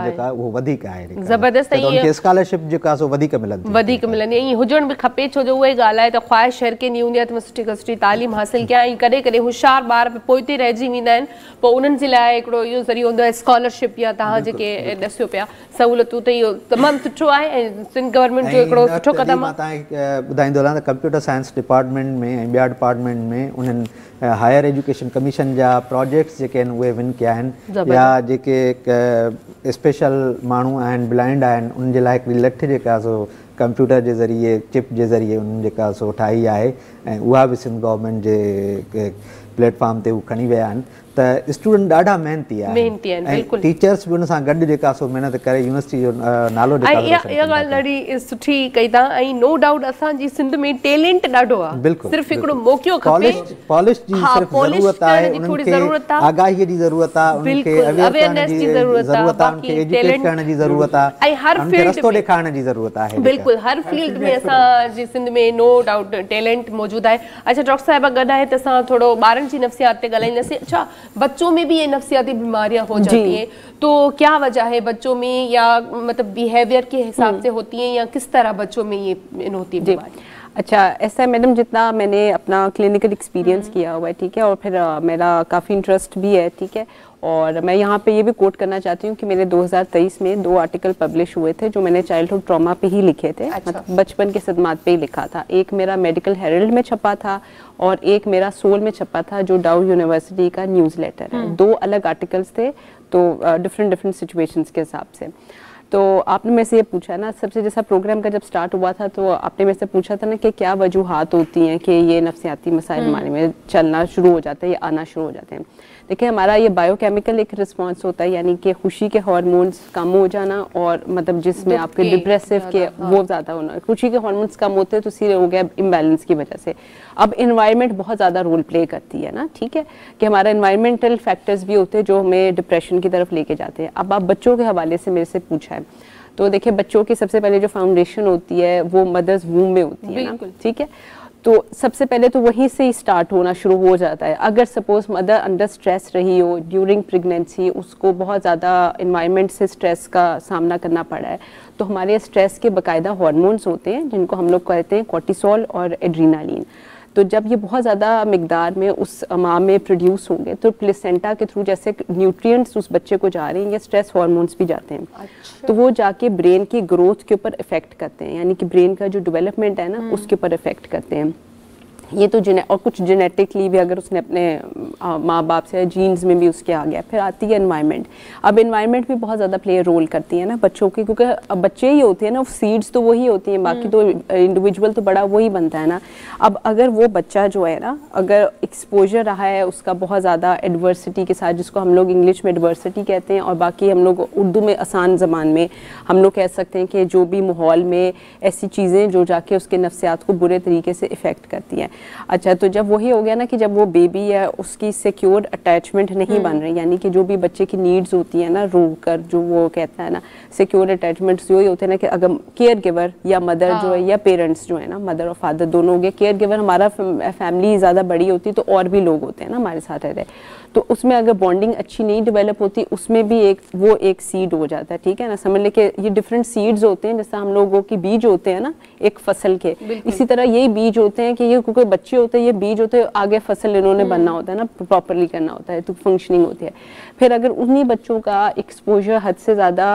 जेका उहो वधीक आहे। ज़बरदस्त स्कॉलरशिप जेका सो वधीक मिलंदी ऐं हुजण बि खपे, छो जो उहा ई ॻाल्हि आहे त ख़्वाहिश हर कंहिंजी हूंदी आहे त मां सुठी खां सुठी तालीम हासिलु कयां ऐं कॾहिं कॾहिं होशियारु ॿार बि पोइ ते रहिजी वेंदा आहिनि, पोइ उन्हनि जे लाइ हिकिड़ो इहो ज़रियो हूंदो आहे स्कॉलरशिप या तव्हां जेके ॾसियो पिया सहूलियतूं, त इहो तमामु सुठो आहे ऐं सिंध गवर्नमेंट जो हिकिड़ो सुठो क़दम आहे। मां तव्हांखे ॿुधाईंदो हलां त कंप्यूटर साइंस डिपार्टमेंट में ऐं ॿिया डिपार्टमेंट में उन्हनि हायर एजुकेशन कमीशन जा प्रोजेक्ट्स जेके आहिनि उहे विन कया आहिनि या जेके स्पेशल माण्हू आहिनि ब्लाइंड आहिनि उन्हनि जे लाइ हिकिड़ी लठ जेका सो कंप्यूटर जे ज़रिए चिप जे ज़रिए उन्हनि जेका सो ठाही आहे ऐं उहा बि सिंध गवर्नमेंट जे प्लेटफॉर्म ते उहे खणी विया आहिनि त स्टूडेंट ॾाढा मेहनती आहिनि ऐं टीचर्स बि उन सां गॾु जेका सो महिनत करे यूनिवर्सिटी जो नालो इहा ॻाल्हि ॾाढी सुठी कई तव्हां ऐं नो डाउट असांजी सिंध में टैलेंट ॾाढो आहे। बिल्कुलु सिर्फ़ु हिकिड़ो मौक़ो खपे, पॉलिश जी सिर्फ़ु ज़रूरत आहे, उन्हनि खे आगाहीअ जी ज़रूरत आहे, उन्हनि खे अवेयरनेस जी ज़रूरत आहे, उन्हनि खे एजुकेट करण जी ज़रूरत आहे ऐं हर फील्ड रस्तो ॾेखारण जी ज़रूरत आहे। बिल्कुलु हर फील्ड में असांजी सिंध में नो डाउट टैलेंट मौजूदु आहे। अच्छा डॉक्टर साहिबा गॾु आहे त असां थोरो ॿारनि जी नफ़सियात ते ॻाल्हाईंदासीं। अच्छा बच्चों में भी ये नफ्सियाती बीमारियां हो जाती हैं, तो क्या वजह है बच्चों में, या मतलब बिहेवियर के हिसाब से होती हैं या किस तरह बच्चों में ये होती है? अच्छा ऐसा है मैडम, जितना मैंने अपना क्लिनिकल एक्सपीरियंस किया हुआ है, ठीक है, और फिर मेरा काफ़ी इंटरेस्ट भी है, ठीक है, और मैं यहाँ पे ये भी कोट करना चाहती हूँ कि मेरे 2023 में 2 आर्टिकल पब्लिश हुए थे जो मैंने चाइल्डहुड ट्रॉमा पे ही लिखे थे। मतलब बचपन के सदमात पे ही लिखा था। एक मेरा मेडिकल हेरल्ड में छपा था और एक मेरा सोल में छपा था जो डाउ यूनिवर्सिटी का न्यूज़लेटर है। 2 अलग आर्टिकल्स थे, तो डिफरेंट सिचुएशंस के हिसाब से। तो आपने मेरे से ये पूछा ना, सबसे जैसा प्रोग्राम का जब स्टार्ट हुआ था तो आपने मेरे से पूछा था ना कि क्या वजूहात होती हैं कि ये नफ्सियाती मसाइल हमारे में चलना शुरू हो जाता है या आना शुरू हो जाते हैं। देखिए हमारा ये बायोकेमिकल एक रिस्पॉन्स होता है, यानी कि खुशी के हार्मोन्स कम हो जाना और मतलब जिसमें आपके डिप्रेसिव के वो ज़्यादा होना। खुशी के हार्मोन्स कम होते हैं तो सीधे हो गया इम्बैलेंस की वजह से। अब इन्वायरमेंट बहुत ज़्यादा रोल प्ले करती है ना, ठीक है, कि हमारा इन्वायरमेंटल फैक्टर्स भी होते हैं जो हमें डिप्रेशन की तरफ लेके जाते हैं। अब आप बच्चों के हवाले से मेरे से पूछा है, तो देखिए बच्चों की सबसे पहले जो फाउंडेशन होती है वो मदर्स वूम में होती है ना, ठीक है, तो सबसे पहले तो वहीं से ही स्टार्ट होना शुरू हो जाता है। अगर सपोज मदर अंडर स्ट्रेस रही हो ड्यूरिंग प्रेगनेंसी, उसको बहुत ज़्यादा इन्वायरमेंट से स्ट्रेस का सामना करना पड़ा है, तो हमारे स्ट्रेस के बाकायदा हार्मोन्स होते हैं जिनको हम लोग कहते हैं कॉर्टिसोल और एड्रीनालिन। तो जब ये बहुत ज़्यादा मिकदार में उस माँ में प्रोड्यूस होंगे तो प्लेसेंटा के थ्रू जैसे न्यूट्रिएंट्स उस बच्चे को जा रहे हैं, या स्ट्रेस हार्मोन्स भी जाते हैं। अच्छा। तो वो जाके ब्रेन की ग्रोथ के ऊपर इफेक्ट करते हैं, यानी कि ब्रेन का जो डेवलपमेंट है ना उसके ऊपर इफेक्ट करते हैं। ये तो और कुछ जेनेटिकली भी अगर उसने अपने माँ बाप से जीन्स में भी उसके आ गया। फिर आती है एनवायरनमेंट। अब एनवायरनमेंट भी बहुत ज़्यादा प्ले रोल करती है ना बच्चों की, क्योंकि अब बच्चे ही होते हैं ना, सीड्स तो वही होती हैं, बाकी तो इंडिविजुअल तो बड़ा वही बनता है ना। अब अगर वो बच्चा जो है ना, अगर एक्सपोजर रहा है उसका बहुत ज़्यादा एडवर्सिटी के साथ, जिसको हम लोग इंग्लिश में एडवर्सिटी कहते हैं और बाकी हम लोग उर्दू में आसान ज़बान में हम लोग कह सकते हैं कि जो भी माहौल में ऐसी चीज़ें जो जाके उसके नफ्सियात को बुरे तरीके से इफ़ेक्ट करती हैं। अच्छा, तो जब वही हो गया ना कि जब वो बेबी है उसकी सिक्योर अटैचमेंट नहीं बन रही, यानी कि जो भी बच्चे की नीड्स होती है ना, रो कर जो वो कहता है ना सिक्योर अटैचमेंट्स, वही होते हैं ना कि अगर केयर गिवर या मदर जो है या पेरेंट्स जो है ना, मदर और फादर दोनों हो गए, केयर गिवर हमारा फैमिली ज़्यादा बड़ी होती तो और भी लोग होते हैं ना हमारे साथ रहते, तो उसमें अगर बॉन्डिंग अच्छी नहीं डेवलप होती, उसमें भी एक सीड हो जाता है, ठीक है ना। समझ ले कि ये डिफरेंट सीड्स होते हैं, जैसे हम लोगों के बीज होते हैं ना एक फसल के, इसी तरह यही बीज होते हैं कि ये क्योंकि बच्चे होते हैं, ये बीज होते हैं, आगे फसल इन्होंने बनना होता है ना, प्रॉपरली करना होता है, तो फंक्शनिंग होती है। फिर अगर उन्हीं बच्चों का एक्सपोजर हद से ज़्यादा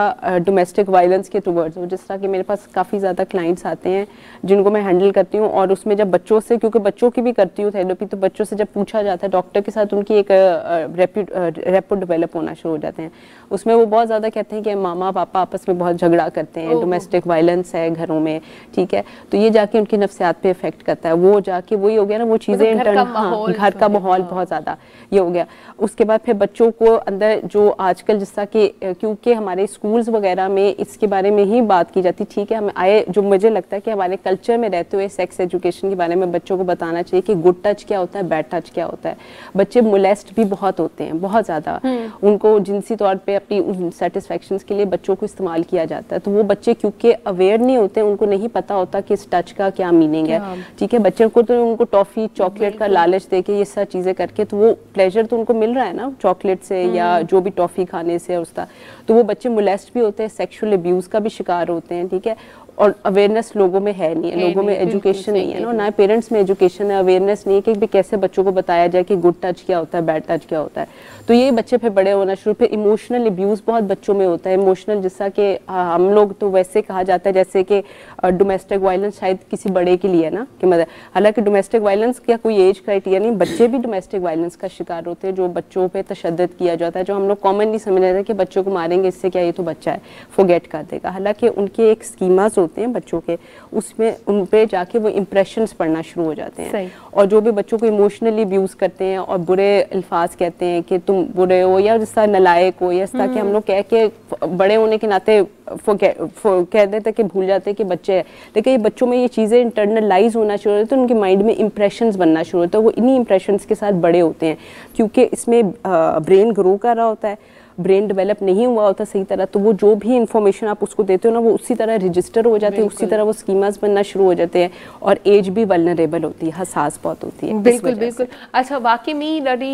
डोमेस्टिक वायलेंस के टुवर्ड्स हो, जिस तरह कि मेरे पास काफ़ी ज़्यादा क्लाइंट्स आते हैं जिनको मैं हैंडल करती हूँ, और उसमें जब बच्चों से, क्योंकि बच्चों की भी करती हूँ थेरेपी, तो बच्चों से जब पूछा जाता है डॉक्टर के साथ उनकी एक रेपो डेवलप होना शुरू हो जाते हैं। उसमें वो बहुत ज़्यादा कहते हैं कि मामा पापा आपस में बहुत झगड़ा करते हैं, डोमेस्टिक वायलेंस है घरों में, ठीक है, तो ये जाके उनकी नफ्सियात पे इफेक्ट करता है। वो जाके वही हो गया ना, वो चीज़ें इंटरनल, घर का माहौल बहुत ज़्यादा ये हो गया। उसके बाद फिर बच्चों को अंदर जो आजकल जिस तरह कि क्योंकि हमारे स्कूल्स वगैरह में इसके बारे में ही बात की जाती, ठीक है, हमें जो मुझे लगता है कि हमारे कल्चर में रहते हुए सेक्स एजुकेशन के बारे में बच्चों को बताना चाहिए कि गुड टच क्या होता है, बैड टच क्या होता है। बच्चे मोलेस्ट भी बहुत होते हैं, बहुत ज़्यादा, उनको जिनसी तौर पे अपनी सेटिस्फेक्शंस के लिए बच्चों को इस्तेमाल किया जाता है, तो वो बच्चे क्योंकि अवेयर नहीं होते, उनको नहीं पता होता कि इस टच का क्या मीनिंग है, ठीक है। बच्चों को तो उनको टॉफ़ी चॉकलेट का लालच दे के ये सब चीज़ें करके, तो वो प्लेजर तो उनको मिल रहा है ना चॉकलेट से या जो भी टॉफ़ी खाने से उसका, तो वो बच्चे मोलेस्ट भी होते हैं, सेक्सुअल अब्यूज़ का भी शिकार होते हैं, ठीक है। और अवेयरनेस लोगों में है नहीं है, लोगों में एजुकेशन नहीं है ना, ना पेरेंट्स में एजुकेशन है, अवेयरनेस नहीं है कि भी कैसे बच्चों को बताया जाए कि गुड टच क्या होता है, बैड टच क्या होता है। तो ये बच्चे फिर बड़े होना शुरू, फिर इमोशनल अब्यूज़ बहुत बच्चों में होता है, इमोशनल, जिसका कि हम लोग तो वैसे कहा जाता है जैसे कि डोमेस्टिक वायलेंस शायद किसी बड़े के लिए ना कि मतलब, हालांकि डोमेस्टिक वायलेंस का कोई एज क्राइटेरिया नहीं, बच्चे भी डोमेस्टिक वायलेंस का शिकार होते हैं, जो बच्चों पे तशद्दुद किया जाता है, जो हम लोग कॉमनली समझ रहे थे कि बच्चों को मारेंगे इससे क्या, ये तो बच्चा है, फॉरगेट कर देगा। हालांकि उनके एक स्कीमास होते हैं बच्चों के, उसमें उन पे जाके वो इम्प्रेशंस पढ़ना शुरू हो जाते हैं, और जो भी बच्चों को इमोशनली अब्यूज़ करते हैं और बुरे अल्फाज कहते हैं कि तुम बुरे हो या जिस तरह नलायक हो, या इस तरह कि हम लोग कह के बड़े होने के नाते कह देते कि भूल जाते कि बच्चे हैं, लेकिन ये बच्चों में ये चीज़ें इंटरनलाइज होना शुरू होती है, तो उनके माइंड में इंप्रेशंस बनना शुरू होता है, वो इन्हीं इंप्रेशंस के साथ बड़े होते हैं, क्योंकि इसमें ब्रेन ग्रो कर रहा होता है, ब्रेन डेवलप नहीं हुआ होता सही तरह, तो वो जो भी इंफॉर्मेशन आप उसको देते हो ना, वो उसी तरह रजिस्टर हो जाते हैं, उसी तरह वो स्कीमास बनना शुरू हो जाते हैं, और एज भी वल्नरेबल होती है, हसास बहुत होती है। बिल्कुल बिल्कुल। अच्छा, वाकई में ॾाढी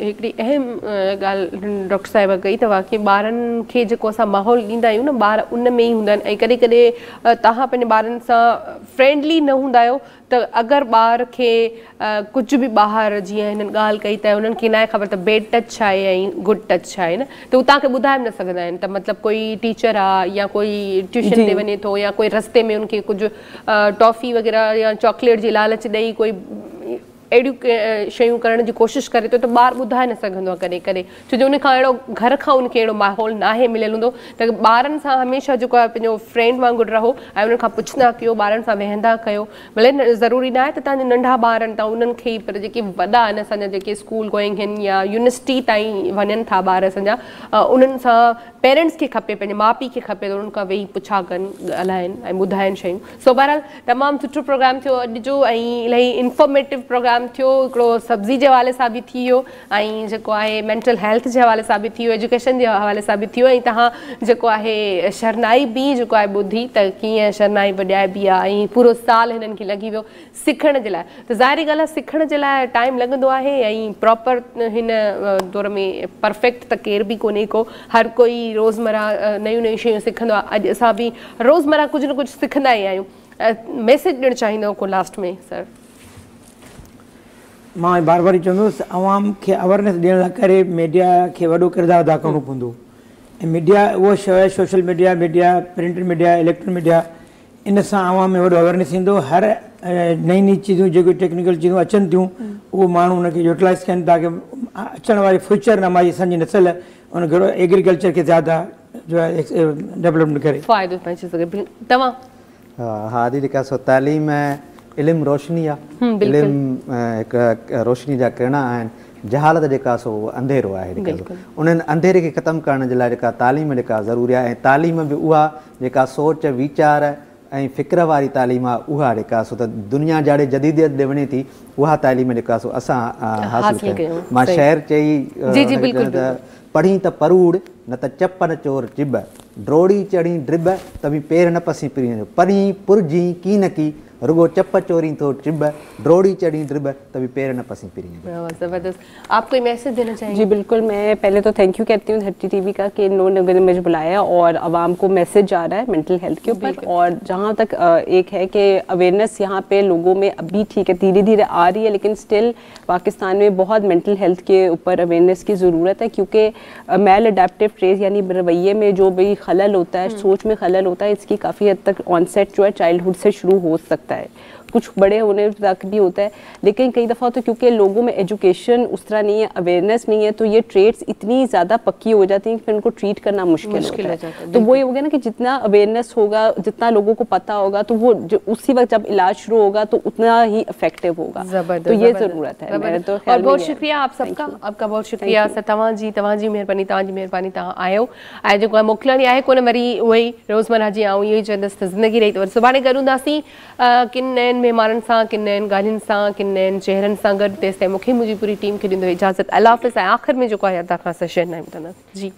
हिकिड़ी अहम ॻाल्हि डॉक्टर साहिबा कई, त वाकई ॿारनि खे जेको असां माहौल ॾींदा आहियूं न, ॿार उन में ई हूंदा आहिनि, ऐं कॾहिं कॾहिं तव्हां पंहिंजे ॿारनि सां फ्रेंडली न हूंदा आहियो, त अगरि ॿार खे कुझु बि ॿाहिरि जीअं हिननि ॻाल्हि कई त उन्हनि खे न आहे ख़बर त बैड टच छा आहे ऐं गुड टच छा आहे न, त उहो तव्हांखे ॿुधाए न सघंदा आहिनि, त मतिलबु कोई टीचर आहे या कोई ट्यूशन ते वञे थो या कोई रस्ते में उनखे कुझु टॉफ़ी वग़ैरह या चॉकलेट जी लालच ॾेई कोई अहिड़ियूं शयूं करण जी कोशिशि करे थो, त ॿारु ॿुधाए न सघंदो आहे कॾहिं कॾहिं, छो जो उनखां अहिड़ो घर खां उनखे अहिड़ो माहौल नाहे मिलियल हूंदो, त ॿारनि सां हमेशह जेको आहे पंहिंजो फ्रेंड वांगुरु रहो ऐं उन्हनि खां पुछंदा कयो, ॿारनि सां वेहंदा कयो, भले ज़रूरी न आहे त तव्हांजा नंढा ॿार आहिनि त उन्हनि खे ई, पर जेके वॾा आहिनि असांजा जेके स्कूल गोइंग आहिनि या यूनिवर्सिटी ताईं वञनि था ॿार असांजा, उन्हनि सां पेरेंट्स खे खपे, पंहिंजे माउ पीउ खे खपे त उन्हनि खां वेही पुछा कनि, ॻाल्हाइनि ऐं ॿुधाइनि शयूं। सो बहरहाल तमामु सुठो प्रोग्राम थियो अॼु जो, ऐं इलाही इंफॉर्मेटिव प्रोग्राम थियो, हिकिड़ो सब्ज़ी जे हवाले सां बि थी वियो, ऐं जेको आहे मेंटल हेल्थ जे हवाले सां बि थी वियो, एजुकेशन जे हवाले सां बि थी वियो, ऐं तव्हां जेको आहे शहनाई बि जेको आहे ॿुधी त कीअं शहनाई वॼाइबी आहे, ऐं पूरो साल हिननि खे लॻी वियो सिखण जे लाइ, त ज़ाहिरी ॻाल्हि आहे सिखण जे लाइ टाइम लॻंदो आहे, ऐं प्रॉपर हिन दौर में परफेक्ट त केर बि कोन्हे को, हर कोई रोज़मर्रा नयूं नयूं शयूं सिखंदो आहे, अॼु असां बि रोज़मर्रा कुझु न कुझु सिखंदा ई आहियूं। मैसेज ॾियणु चाहींदो को लास्ट में सर? मां बार बार चवंदुसि आवाम खे अवेयरनेस ॾियण लाइ करे मीडिया खे वॾो किरदारु अदा करिणो पवंदो, ऐं मीडिया उहो शइ आहे, social media, print media, electronic media, इन सां आवाम में वॾो अवेयरनेस ईंदो। हर नई नई चीज़ूं जेके टेक्निकल चीज़ूं अचनि थियूं उहो माण्हू उनखे यूटिलाइज़ कनि ताकी अचण वारी फ्यूचर न हमारी असांजी नस्ल उन एग्रीकल्चर खे ज़्यादा जो आहे डेवलपमेंट करे फ़ाइदो पहुची सघे। तव्हां हा दी जेका सो तालीम इल्मु रोशनी आहे, इल्मु हिकु रोशनी जा किरणा आहिनि। जहालत जेका सो अंधेरो आहे, उन्हनि अंधेरे खे ख़तमु करण जे लाइ जेका तालीम जेका ज़रूरी आहे, ऐं तालीम बि उहा जेका सोच वीचार ऐं फ़िक्र वारी तालीम आहे उहा जेका सो त दुनिया जाड़े जदीदियत ॾे वञे थी उहा तालीम जेका सो असां हासिलु कयूं। मां शहर चई त पढ़ी त परूड़ न त चप न चोर चिब, ड्रोड़ी चढ़ी ड्रिब त बि पेर न पसी पिरी, पढ़ी पुरजी की न की रुगो चप चोरी तो चिब, ड्रोड़ी चढ़ी ड्रिब तभी पैर न पसी पिरी। ज़बरदस्त। आप कोई मैसेज देना चाहेंगे? जी बिल्कुल, मैं पहले तो थैंक यू कहती हूँ धरती टीवी का कि इन्होंने मुझे बुलाया और आवाम को मैसेज जा रहा है मेंटल हेल्थ के ऊपर। और जहाँ तक एक है कि अवेयरनेस यहाँ पे लोगों में अभी ठीक है धीरे धीरे आ रही है, लेकिन स्टिल पाकिस्तान में बहुत मेंटल हेल्थ के ऊपर अवेयरनेस की ज़रूरत है, क्योंकि मेल अडेप्टिव ट्रेस यानी रवैये में जो भी खलल होता है, सोच में खलल होता है, इसकी काफ़ी हद तक ऑनसेट जो है चाइल्डहुड से शुरू हो सकता है, कुछ बड़े होने तक भी होता है। लेकिन कई दफ़ा तो क्योंकि लोगों में एजुकेशन उस तरह नहीं है, अवेयरनेस नहीं है, तो ये ट्रेड्स इतनी ज़्यादा पक्की हो जाती हैं कि फिर उनको ट्रीट करना मुश्किल होता है। तो वही हो गया ना कि जितना अवेयरनेस होगा, जितना लोगों को पता होगा, तो वो उसी वक्त जब इलाज शुरू होगा तो उतना ही इफेक्टिव होगा। तो ये ज़रूरत है। और बहुत शुक्रिया आप सबका, आपका बहुत शुक्रिया तव्हांजी महिरबानी, तव्हांजी महिरबानी, तव्हां आयो ऐं जेको मोकिलणी आहे कोन वरी उहो ई रोज़मर्रा जी आऊं इहो ई चवंदसि त ज़िंदगी रही। त वरी सुभाणे गॾूंदासीं किन मेहमाननि सां, किन ॻाल्हियुनि सां, किन चेहरनि सां गॾु। तेसिताईं मूंखे मुंहिंजी पूरी टीम खे ॾींदो इजाज़त। अल्लाह हाफ़िज़। ऐं आख़िर में जेको आहे अदा खां सेशन जी।